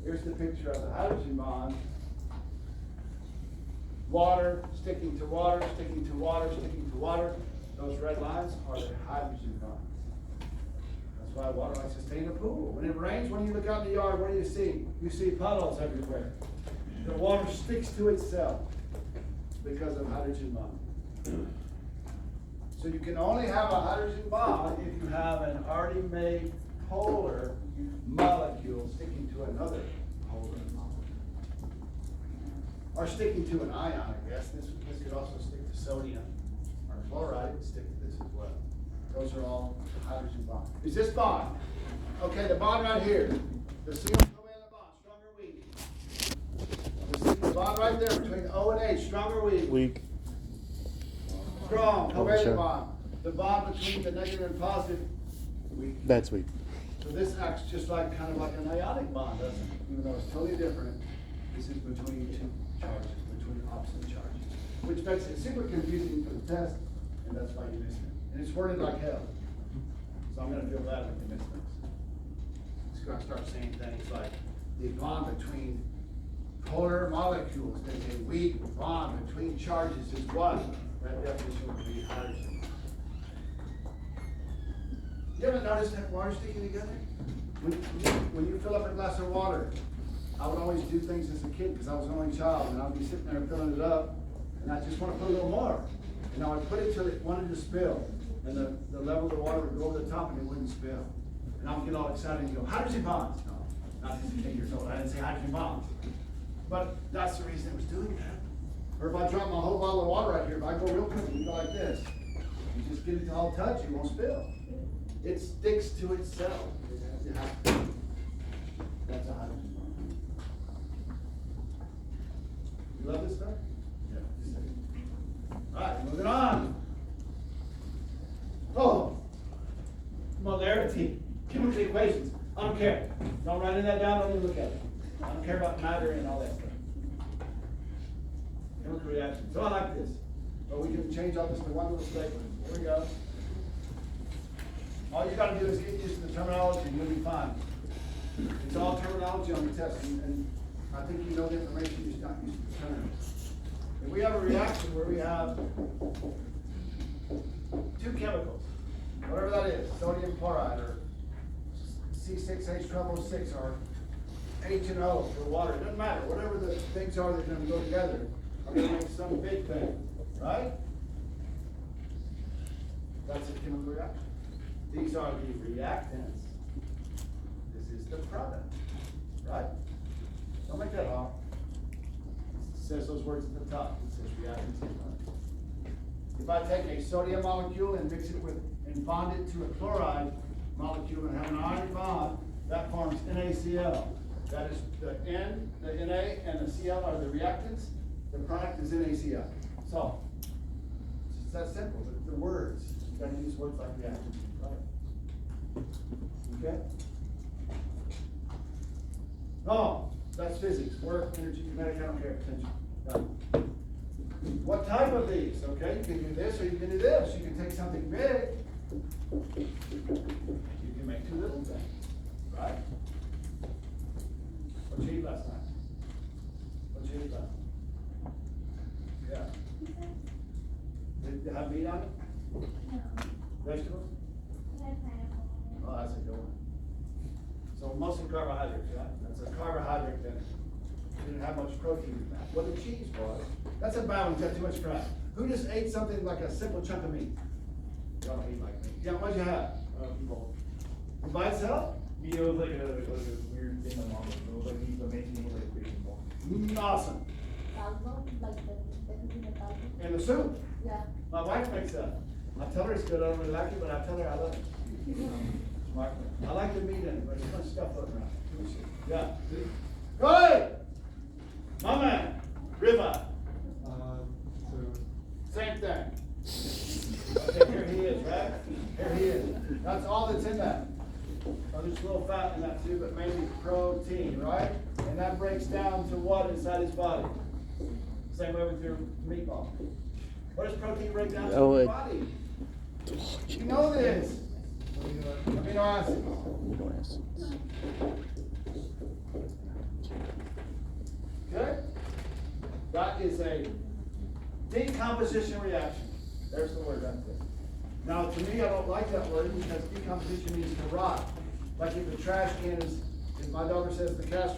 Here's the picture of the hydrogen bond. Water, sticking to water, sticking to water, sticking to water. Those red lines are the hydrogen bonds. That's why water likes to stay in a pool. When it rains, when you look out in the yard, what do you see? You see puddles everywhere. The water sticks to itself because of hydrogen bond. So you can only have a hydrogen bond if you have an already made polar molecule sticking to another polar molecule. Or sticking to an ion, I guess. This could also stick to sodium. Or chloride would stick to this as well. Those are all hydrogen bonds. Is this bond? Okay, the bond right here. The single covalent bond, strong or weak? The bond right there between O and H, strong or weak? Weak. Strong, covalent sure. bond. The bond between the negative and positive, weak. That's weak. So this acts just like kind of like an ionic bond, doesn't it? Even though it's totally different, this is between 2 charges, between opposite charges. Which makes it super confusing for the test, and that's why you miss it. And it's worded like hell. So I'm gonna feel bad when you miss things. It's gonna start saying things like, the bond between polar molecules, there's a weak bond between charges is what? That definition would be hydrogen. You ever noticed that water sticking together? When you fill up a glass of water, I would always do things as a kid because I was an only child, and I'd be sitting there filling it up, and I just want to put a little more. And I would put it till it wanted to spill, and the level of the water would go over the top and it wouldn't spill. And I would get all excited and go, hydrogen bonds. No, not 10 years old, I didn't say hydrogen bonds. But that's the reason it was doing that. Or if I drop my whole bottle of water right here, if I go real quick and go like this, you just get it to all touch, it won't spill. It sticks to itself. That's a hydrogen bond. You love this stuff? Yeah. Alright, moving on. Oh, molarity, chemical equations. I don't care. Don't write any of that down, don't even look at it. I don't care about matter and all that stuff. Chemical reactions. So I like this. But we can change all this to one little statement. Here we go. All you gotta do is get used to the terminology and you'll be fine. It's all terminology on the test, and I think you know the information, you're just not used to the terms. If we have a reaction where we have two chemicals, whatever that is, sodium chloride or C6H12O6 or H and O for water, it doesn't matter. Whatever the things are that are going to go together are going to make some big thing, right? That's a chemical reaction. These are the reactants. This is the product, right? Don't make that hard. It says those words at the top. It says reactants and product. If I take a sodium molecule and mix it with and bond it to a chloride molecule and have an iron bond, that forms NaCl. That is the N, the Na, and the Cl are the reactants. The product is NaCl. So, it's that simple. The words. You gotta use words like reactants and product. Okay? Oh, that's physics. Work, energy, kinetic, I don't care. Attention. Done. What type of these? Okay, you can do this or you can do this. You can take something big. You can make two little things. Right? What you eat last night? What you eat last night? Yeah. Did you have meat on it? No. Vegetables? I had pineapple. Oh, that's a good one. So mostly carbohydrates, right? That's a carbohydrate that didn't have much protein in that. What the cheese was, that's a bad one, it's got too much crap. Who just ate something like a simple chunk of meat? Y'all don't eat like meat. Yeah, what'd you have? By itself? It was like a weird thing my mom was. It was like he's amazing, it was like bacon ball. Awesome. Caldo, like the cooking the caldo. And the soup? Yeah. My wife makes that. I tell her it's good, I don't really like it, but I tell her I love it. Smart. I like the meat in it, but there's much stuff floating around. Yeah. Go ahead! My man, ribeye. Same thing. Okay, here he is, right? Here he is. That's all that's in that. Oh, there's a little fat in that too, but mainly protein, right? And that breaks down to what inside his body? Same way with your meatball. What does protein break down to in your body? You know this. Amino acids. Amino acids. Okay? That is a decomposition reaction. There's the word right there. Now, to me, I don't like that word because decomposition means to rot. Like if the trash can is, if my daughter says the trash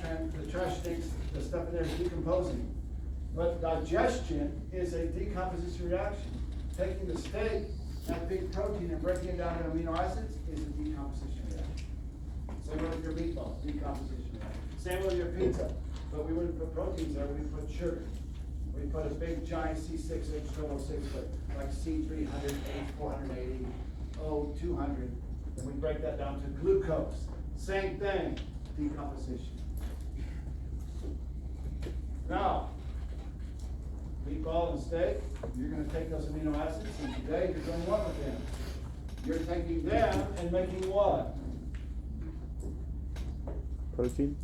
stinks, the stuff in there is decomposing. But digestion is a decomposition reaction. Taking the steak, that big protein, and breaking it down into amino acids is a decomposition reaction. Same way with your meatball, decomposition reaction. Same with your pizza. But we wouldn't put proteins there, we'd put sugar. We put a big giant C6H12O6, but like C300, H480, O200, and we break that down to glucose. Same thing, decomposition. Now, meatball and steak, you're going to take those amino acids, and today you're doing what with them? You're taking them and making what? Protein.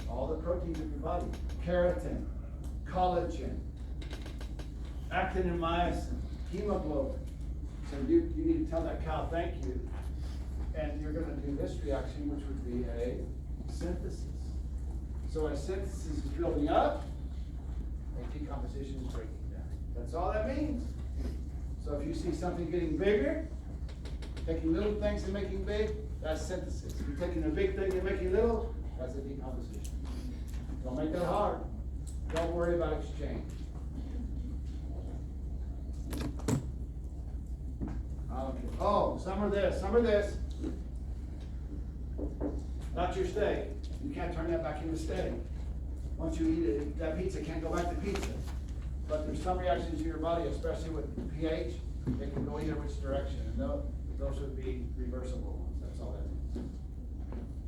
All the proteins of your body. Keratin, collagen, actin and myosin, hemoglobin. So you need to tell that cow thank you. And you're gonna do this reaction, which would be a synthesis. So as synthesis is building up, a decomposition is breaking down. That's all that means. So if you see something getting bigger, taking little things and making big, that's synthesis. If you're taking a big thing and making little, that's a decomposition. Don't make that hard. Don't worry about exchange. Okay. Oh, some are this, some are this. Not your steak. You can't turn that back into steak. Once you eat it, that pizza can't go back to pizza. But there's some reactions in your body, especially with pH, they can go either which direction, and those would be reversible ones. That's all that means.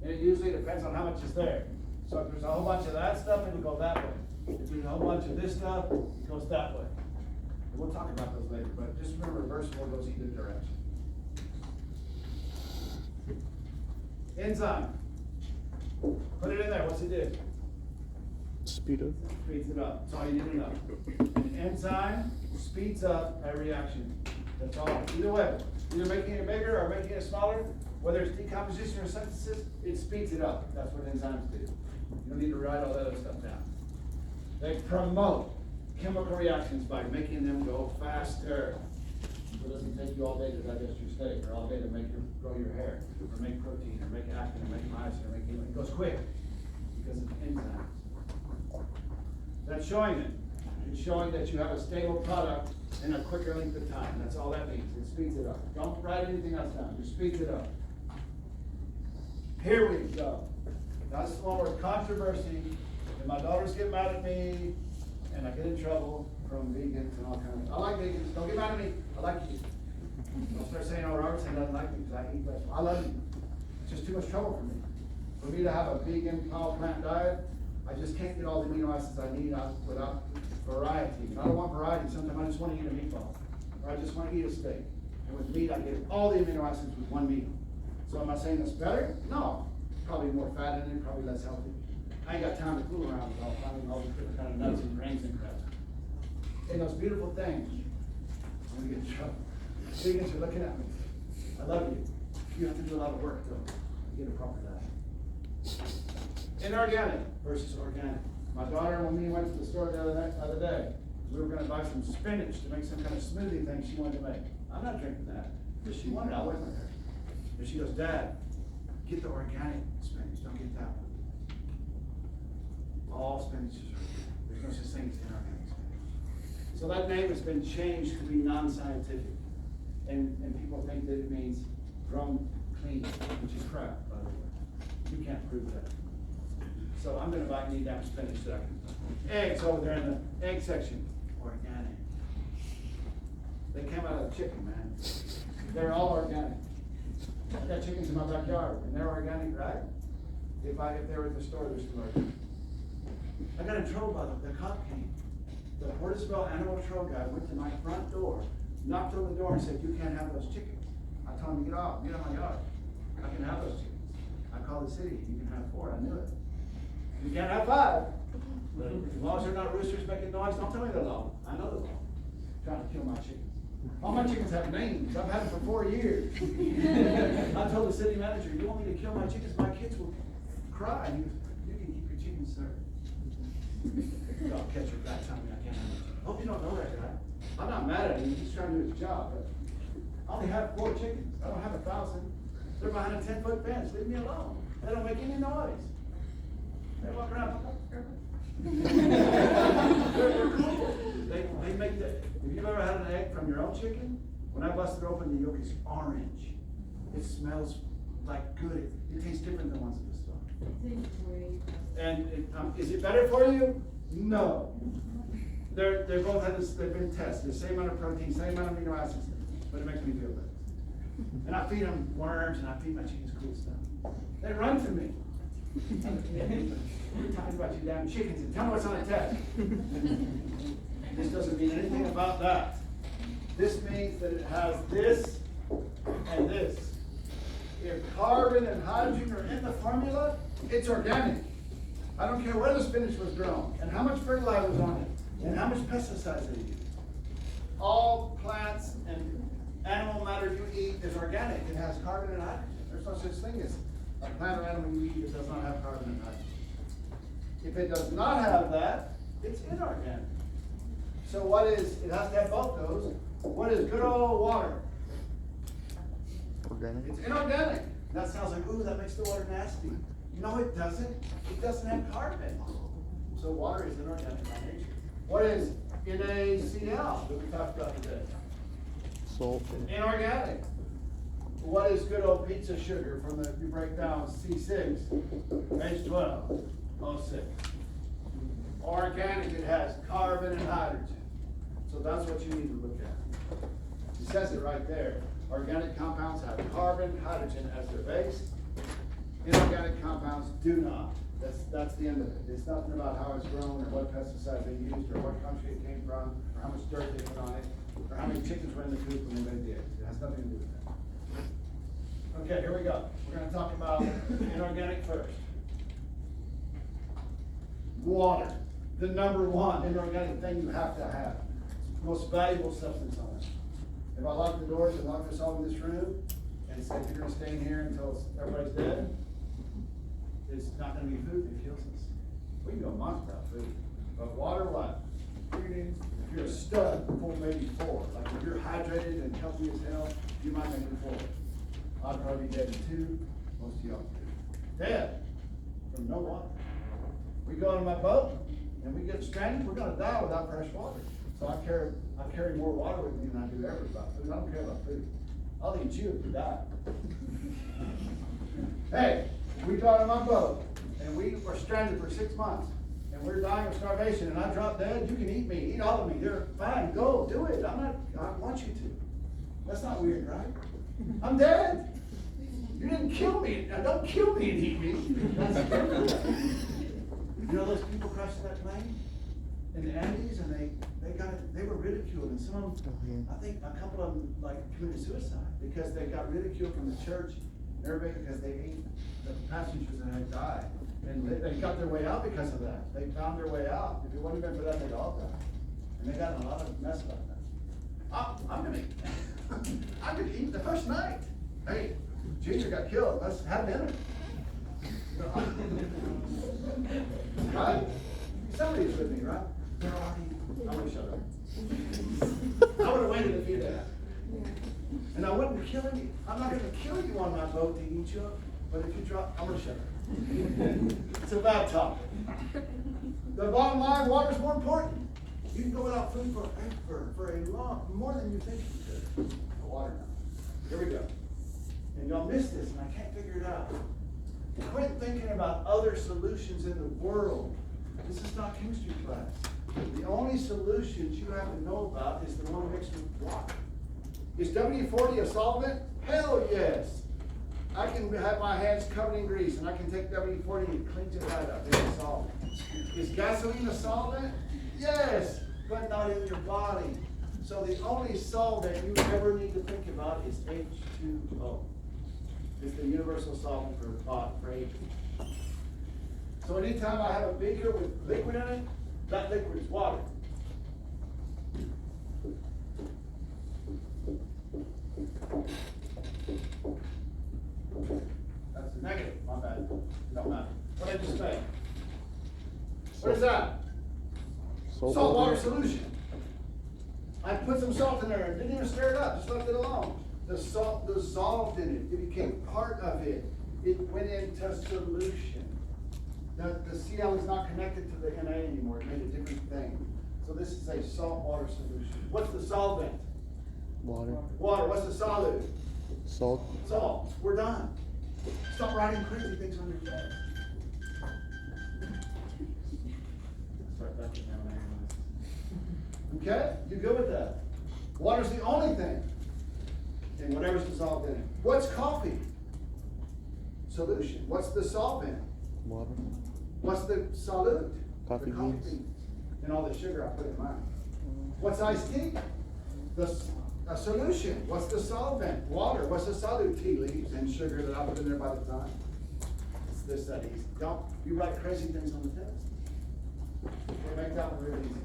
And it usually depends on how much is there. So if there's a whole bunch of that stuff, it'll go that way. If there's a whole bunch of this stuff, it goes that way. And we'll talk about those later, but just remember reversible goes either direction. Enzyme. Put it in there. What's it do? Speed up. Speeds it up. That's all you need to know. An enzyme speeds up a reaction. That's all. Either way, either making it bigger or making it smaller, whether it's decomposition or synthesis, it speeds it up. That's what enzymes do. You don't need to write all that other stuff down. They promote chemical reactions by making them go faster. So it doesn't take you all day to digest your steak, or all day to grow your hair, or make protein, or make actin, or make myosin, or make it goes quick because of enzymes. That's showing it. It's showing that you have a stable product in a quicker length of time. That's all that means. It speeds it up. Don't write anything else down. Just speeds it up. Here we go. That's the one where controversy, and my daughters get mad at me, and I get in trouble from vegans and all kinds of. I like vegans. Don't get mad at me. I like you. Don't start saying, oh, Robertson doesn't like me because I eat vegetables. I love you. It's just too much trouble for me. For me to have a vegan, plant diet, I just can't get all the amino acids I need without variety. And I don't want variety. Sometimes I just want to eat a meatball, or I just want to eat a steak. And with meat, I get all the amino acids with one meal. So am I saying that's better? No. Probably more fat in it, probably less healthy. I ain't got time to fool around with finding all these different kind of nuts and grains and crap. And those beautiful things. I'm gonna get in trouble. Vegans are looking at me. I love you. You have to do a lot of work though to get a proper diet. Inorganic versus organic. My daughter, when we went to the store the other day, we were gonna buy some spinach to make some kind of smoothie thing she wanted to make. I'm not drinking that. If she wanted, I went with her. And she goes, Dad, get the organic spinach, don't get that one. All spinach is organic. There's no such thing as inorganic spinach. So that name has been changed to be non-scientific. And people think that it means grown clean, which is crap, by the way. You can't prove that. So I'm gonna buy any damn spinach that I can. Eggs over there in the egg section, organic. They came out of the chicken, man. They're all organic. I got chickens in my backyard, and they're organic, right? If they were at the store, they're still organic. I got in trouble by the cop came. The Portisville Animal Control guy went to my front door, knocked on the door and said, you can't have those chickens. I told him to get out of my yard. I can have those chickens. I called the city, you can have 4, I knew it. You can't have 5. But as long as they're not roosters making noise, don't tell me the law. I know the law. Trying to kill my chickens. All my chickens have names. I've had them for 4 years. I told the city manager, you want me to kill my chickens? My kids will cry. He goes, you can keep your chickens, sir. I'll catch your back, tell me I can't have it. Hope you don't know that guy. I'm not mad at him. He's trying to do his job. But I only have 4 chickens. I don't have 1,000. They're behind a 10-foot fence. Leave me alone. They don't make any noise. They walk around. They're cool. They make the. If you've ever had an egg from your own chicken, when I bust it open, the yolk is orange. It smells like good. It tastes different than ones at the store. And is it better for you? No. They both have this. They've been tested. The same amount of protein, same amount of amino acids, but it makes me feel better. And I feed them worms, and I feed my chickens cool stuff. They run to me. We're talking about you damn chickens, and tell me what's on the test. This doesn't mean anything about that. This means that it has this and this. If carbon and hydrogen are in the formula, it's organic. I don't care where the spinach was grown and how much fertilizer was on it. And how much pesticides they use? All plants and animal matter you eat is organic. It has carbon and hydrogen. There's no such thing as a plant or animal you eat that does not have carbon and hydrogen. If it does not have that, it's inorganic. So what is, it has to have both those. What is good old water? Organic. It's inorganic. That sounds like, ooh, that makes the water nasty. No, it doesn't. It doesn't have carbon. So water is inorganic by nature. What is NaCl that we talked about today? Salt. Inorganic. What is good old pizza sugar from the, you break down C6, H12, O6. Organic, it has carbon and hydrogen. So that's what you need to look at. It says it right there. Organic compounds have carbon, hydrogen as their base. Inorganic compounds do not. That's the end of it. It's nothing about how it's grown or what pesticides they used or what country it came from or how much dirt they put on it or how many chickens were in the coop when they laid the eggs. It has nothing to do with that. Okay, here we go. We're gonna talk about inorganic first. Water, the number one inorganic thing you have to have. Most valuable substance on it. If I lock the doors and lock us all in this room and say you're gonna stay in here until everybody's dead, it's not gonna be food that kills us. We can go months without food, but water, what? If you're a stud, maybe 4. Like if you're hydrated and healthy as hell, you might make it 4. I'd probably be dead in 2, most of y'all do. Dead from no water. We go on my boat and we get stranded, we're gonna die without fresh water. So I carry more water with me than I do ever about food. I don't care about food. I'll eat you if you die. Hey, we got on my boat and we were stranded for 6 months and we're dying of starvation and I drop dead, you can eat me, eat all of me. You're fine, go, do it. I want you to. That's not weird, right? I'm dead. You didn't kill me. Now don't kill me and eat me. That's different. You know those people crashing that plane in the Andes and they were ridiculed and some of them, I think a couple of them like committed suicide because they got ridiculed from the church and everybody because they ate the passengers that had died. And they got their way out because of that. They found their way out. If it wouldn't have been for that, they'd all die. And they got in a lot of mess about that. I'm gonna eat the first night. Hey, Junior got killed. Let's have dinner. Right? Somebody's with me, right? They're already, I'm gonna shut up. I would have waited if you did. And I wouldn't kill you. I'm not gonna kill you on my boat to eat you up, but if you drop, I'm gonna shut up. It's a bad topic. The bottom line, water's more important. You can go without food for a long, more than you think you could. The water now. Here we go. And y'all missed this, and I can't figure it out. Quit thinking about other solutions in the world. This is not chemistry class. The only solutions you have to know about is the one mixed with water. Is WD-40 a solvent? Hell yes. I can have my hands covered in grease and I can take WD-40 and clean it right up. It's a solvent. Is gasoline a solvent? Yes, but not in your body. So the only solvent you ever need to think about is H2O. It's the universal solvent for aging. So anytime I have a beaker with liquid in it, that liquid is water. That's a negative, my bad. No matter. What did I just say? What is that? Salt water solution. I put some salt in there and didn't even stir it up, just left it alone. The salt dissolved in it. It became part of it. It went into solution. The Cl is not connected to the Na anymore. It made a different thing. So this is a salt water solution. What's the solvent? Water. Water. What's the solute? Salt. Salt. We're done. Stop writing crazy things on your chest. Start back in now. Okay? You good with that? Water's the only thing. And whatever's dissolved in it. What's coffee? Solution. What's the solvent? Water. What's the solute? Coffee The beans. And all the sugar I put in mine. What's iced tea? A solution. What's the solvent? Water. What's the solute? Tea leaves and sugar that I put in there by the time. It's this, that easy. Don't you write crazy things on the test. Okay, make that one real easy.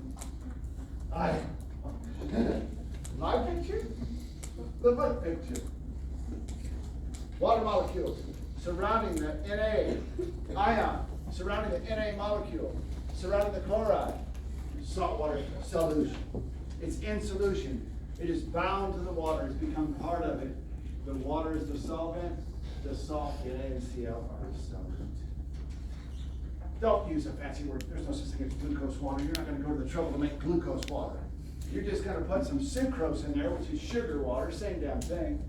I am. My picture? The what picture? Water molecules surrounding the Na ion, surrounding the Na molecule, surrounding the chloride. Saltwater solution. It's in solution. It is bound to the water. It's become part of it. The water is the solvent. The salt, Na and Cl are the solvent. Don't use a fancy word. There's no such thing as glucose water. You're not going to go to the trouble to make glucose water. You're just going to put some sucrose in there, which is sugar water, same damn thing,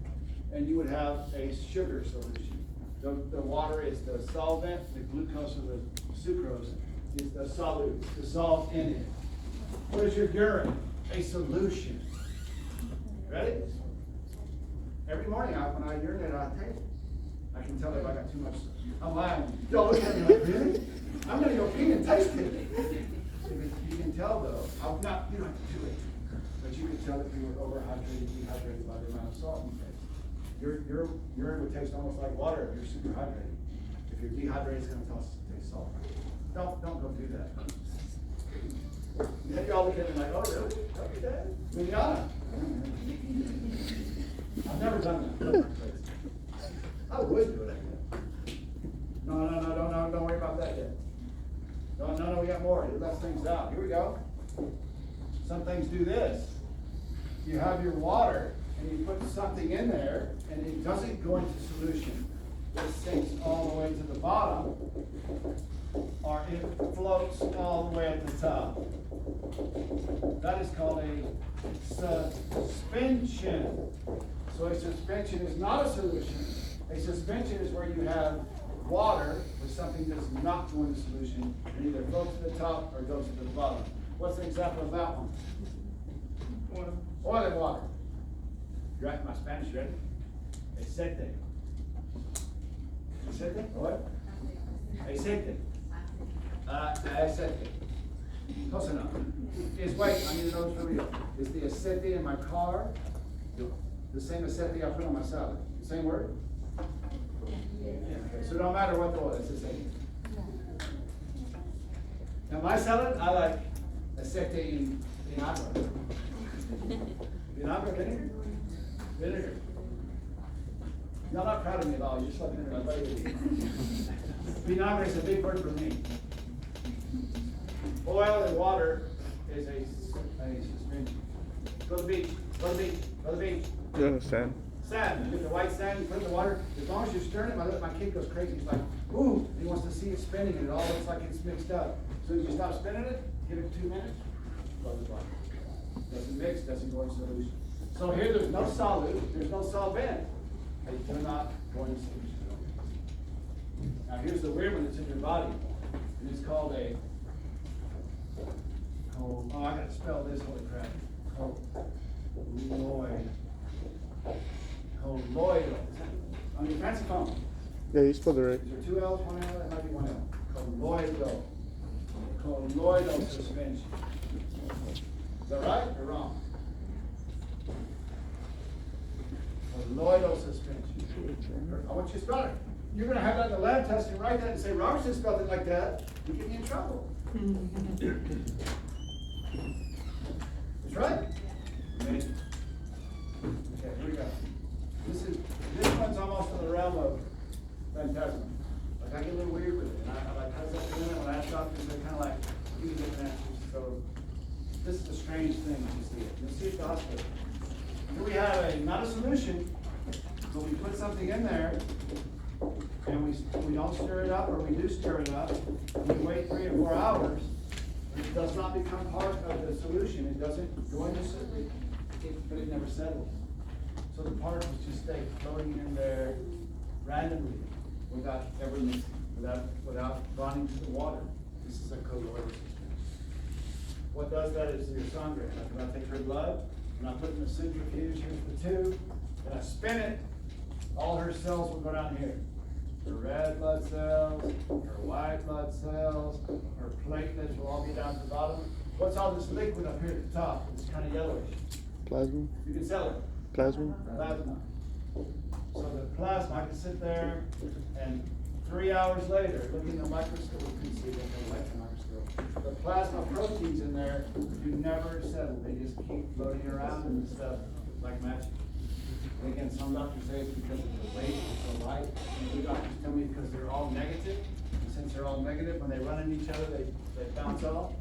and you would have a sugar solution. The water is the solvent, the glucose or the sucrose is the solute, dissolved in it. What is your urine? A solution. Ready? Every morning when I urinate, I taste it. I can tell if I got too much. I'm lying. Y'all look at me like, really? I'm gonna go pee and taste it. You can tell though, you don't have to do it, but you can tell if you were overhydrated, dehydrated by the amount of salt you take. Your urine would taste almost like water if you're super hydrated. If you're dehydrated, it's gonna taste salt. Don't go do that. Y'all look at me like, oh really? Okay, Dad? Mignana. I've never done that. I would do it again. No, don't worry about that yet. No, we got more. It lets things out. Here we go. Some things do this. You have your water, and you put something in there, and it doesn't go into solution. It sinks all the way to the bottom, or it floats all the way at the top. That is called a suspension. So a suspension is not a solution. A suspension is where you have water with something that's not going to solution and either goes to the top or goes to the bottom. What's the example of that one? Oil and water. You right? My Spanish ready? Aceite. Aceite? What? Aceite. Aceite. Close enough. Is wait, I need to know for real. Is the aceite in my car the same aceite I put on my salad? Same word? Okay, so no matter what the oil, it's the same. Now my salad, I like aceite in vinagre. Vinagre, vinegar? Vinegar. Y'all not proud of me at all, you're just looking at my baby. Vinagre is a big word for me. Oil and water is a suspension. Go to the beach, go to the beach, go to the beach. Yeah, sand. Sand, you get the white sand, you put it in the water. As long as you're stirring it, my kid goes crazy. He's like, ooh, he wants to see it spinning and it all looks like it's mixed up. So you stop spinning it, give it 2 minutes, close the bottom. Doesn't mix, doesn't go in solution. So here there's no solute, there's no solvent. They do not go in solution. Now here's the weird one that's in your body. And it's called a oh, I gotta spell this, holy crap. Colloidal. On your fancy phone. Yeah, you spelled it right. Is there 2 L's, 1 L? It might be 1 L. Colloidal. Colloidal suspension. Is that right or wrong? Colloidal suspension. I want you to spell it. You're going to have that in the lab test and write that and say, Robertson spelled it like that. You get me in trouble. That's right? Amazing. Okay, here we go. This one's almost in the realm of phantasm. Like I get a little weird with it, and I'm like, how's that doing? When I ask doctors, they're kind of like, give me different answers. So this is a strange thing when you see it. You'll see it at the hospital. Here we have not a solution, but we put something in there, and we don't stir it up, or we do stir it up. We wait 3 or 4 hours. It does not become part of the solution. It doesn't go into solution, but it never settles. So the particles just stay floating in there randomly, without ever mixing, without bonding to the water. This is a colloidal suspension. What does that is your sangre. Like when I take her blood, and I put it in the centrifuge, here's the tube, and I spin it, all her cells will go down here. Her red blood cells, her white blood cells, her platelets will all be down to the bottom. What's all this liquid up here at the top? It's kind of yellowish. Plasma. You can sell it. Plasma. Plasma. So the plasma, I can sit there and 3 hours later, look in the microscope, you can see that the light microscope. The plasma proteins in there do never settle, they just keep floating around and stuff like magic. And again, some doctors say it's because of the weight, it's so light. And other doctors tell me because they're all negative. And since they're all negative, when they run into each other, they bounce off.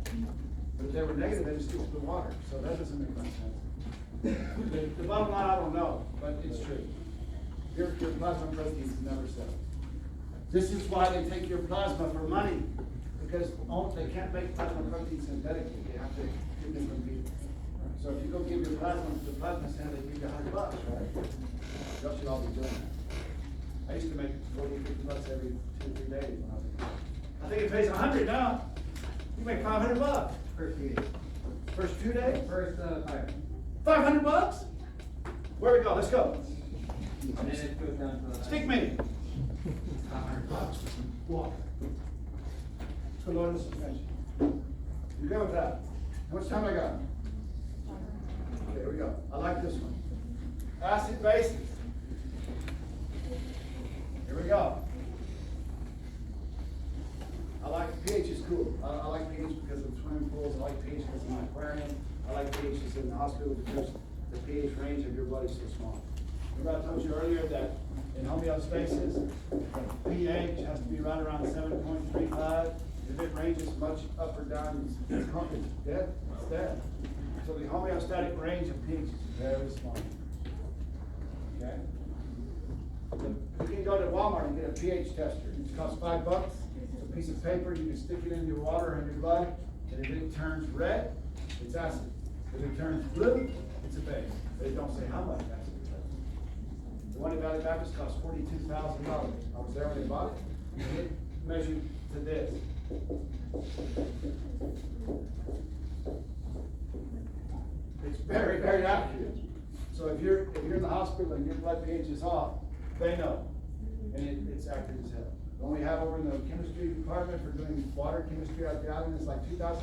But if they were negative, they just stick to the water. So that doesn't make much sense. The bottom line, I don't know, but it's true. Your plasma proteins never settle. This is why they take your plasma for money, because they can't make plasma proteins synthetically. They have to get them from people. So if you go give your plasma to the plasma center, they give you $100, right? Y'all should all be doing that. I used to make 40, 50 bucks every 2 or 3 days when I was a kid. I think it pays 100 now. You make 500 bucks. First 2 days. First 2 days? First, 5. 500 bucks? Where we go? Let's go. And then it goes down to. Stick me. 500 bucks. Walk. Let's go lower the suspension. You good with that? How much time I got? Okay, here we go. I like this one. Acid bases. Here we go. I like pH is cool. I like pH because of swimming pools. I like pH because of my aquarium. I like pH because in the hospital because the pH range of your blood is so small. Remember I told you earlier that in homeostasis, the pH has to be right around 7.35. If it ranges much up or down, it's dead. It's dead. So the homeostatic range of pH is very small. Okay? You can go to Walmart and get a pH tester. It costs $5. It's a piece of paper. You can stick it in your water and your blood. And if it turns red, it's acid. If it turns blue, it's a base. They don't say how much acid it is. The one in Valley Baptist cost $42,000. I was there when they bought it. And it measured to this. It's very, very accurate. So if you're in the hospital and your blood pH is off, they know. And it's accurate as hell. The one we have over in the chemistry department for doing water chemistry at the island is like $2,000.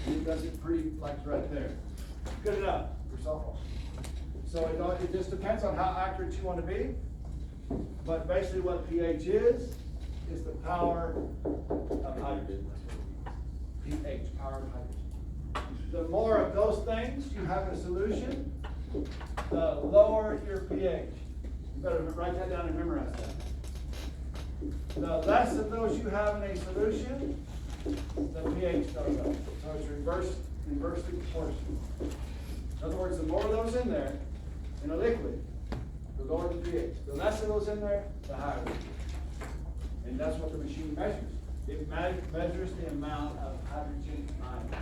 And it does it pretty like right there. Good enough for softball. So it just depends on how accurate you want to be. But basically what pH is the power of hydrogen. pH, power of hydrogen. The more of those things you have in a solution, the lower your pH. You better write that down and memorize that. The less of those you have in a solution, the pH goes up. So it's inversely proportional. In other words, the more of those in there, in a liquid, the lower the pH. The less of those in there, the higher the pH. And that's what the machine measures. It measures the amount of hydrogen ions.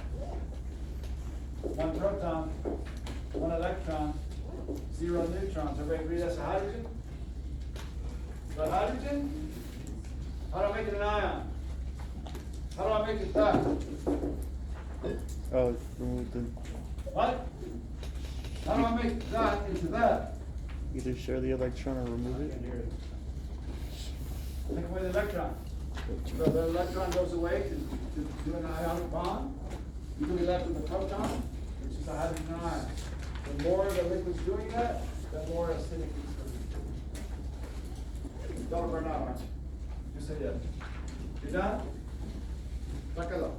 1 proton, 1 electron, 0 neutrons. Everybody agree that's a hydrogen? Is that hydrogen? How do I make it an ion? How do I make it that? Oh, remove the. What? How do I make that into that? Either share the electron or remove it. Take away the electron. So the electron goes away to do an ionic bond. You're going to be left with a proton, which is a hydrogen ion. The more the liquid's doing that, the more acidic it's going to be. Don't burn out, aren't you? Just say yes. You done? Sácalo.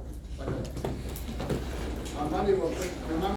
On Monday we'll remember.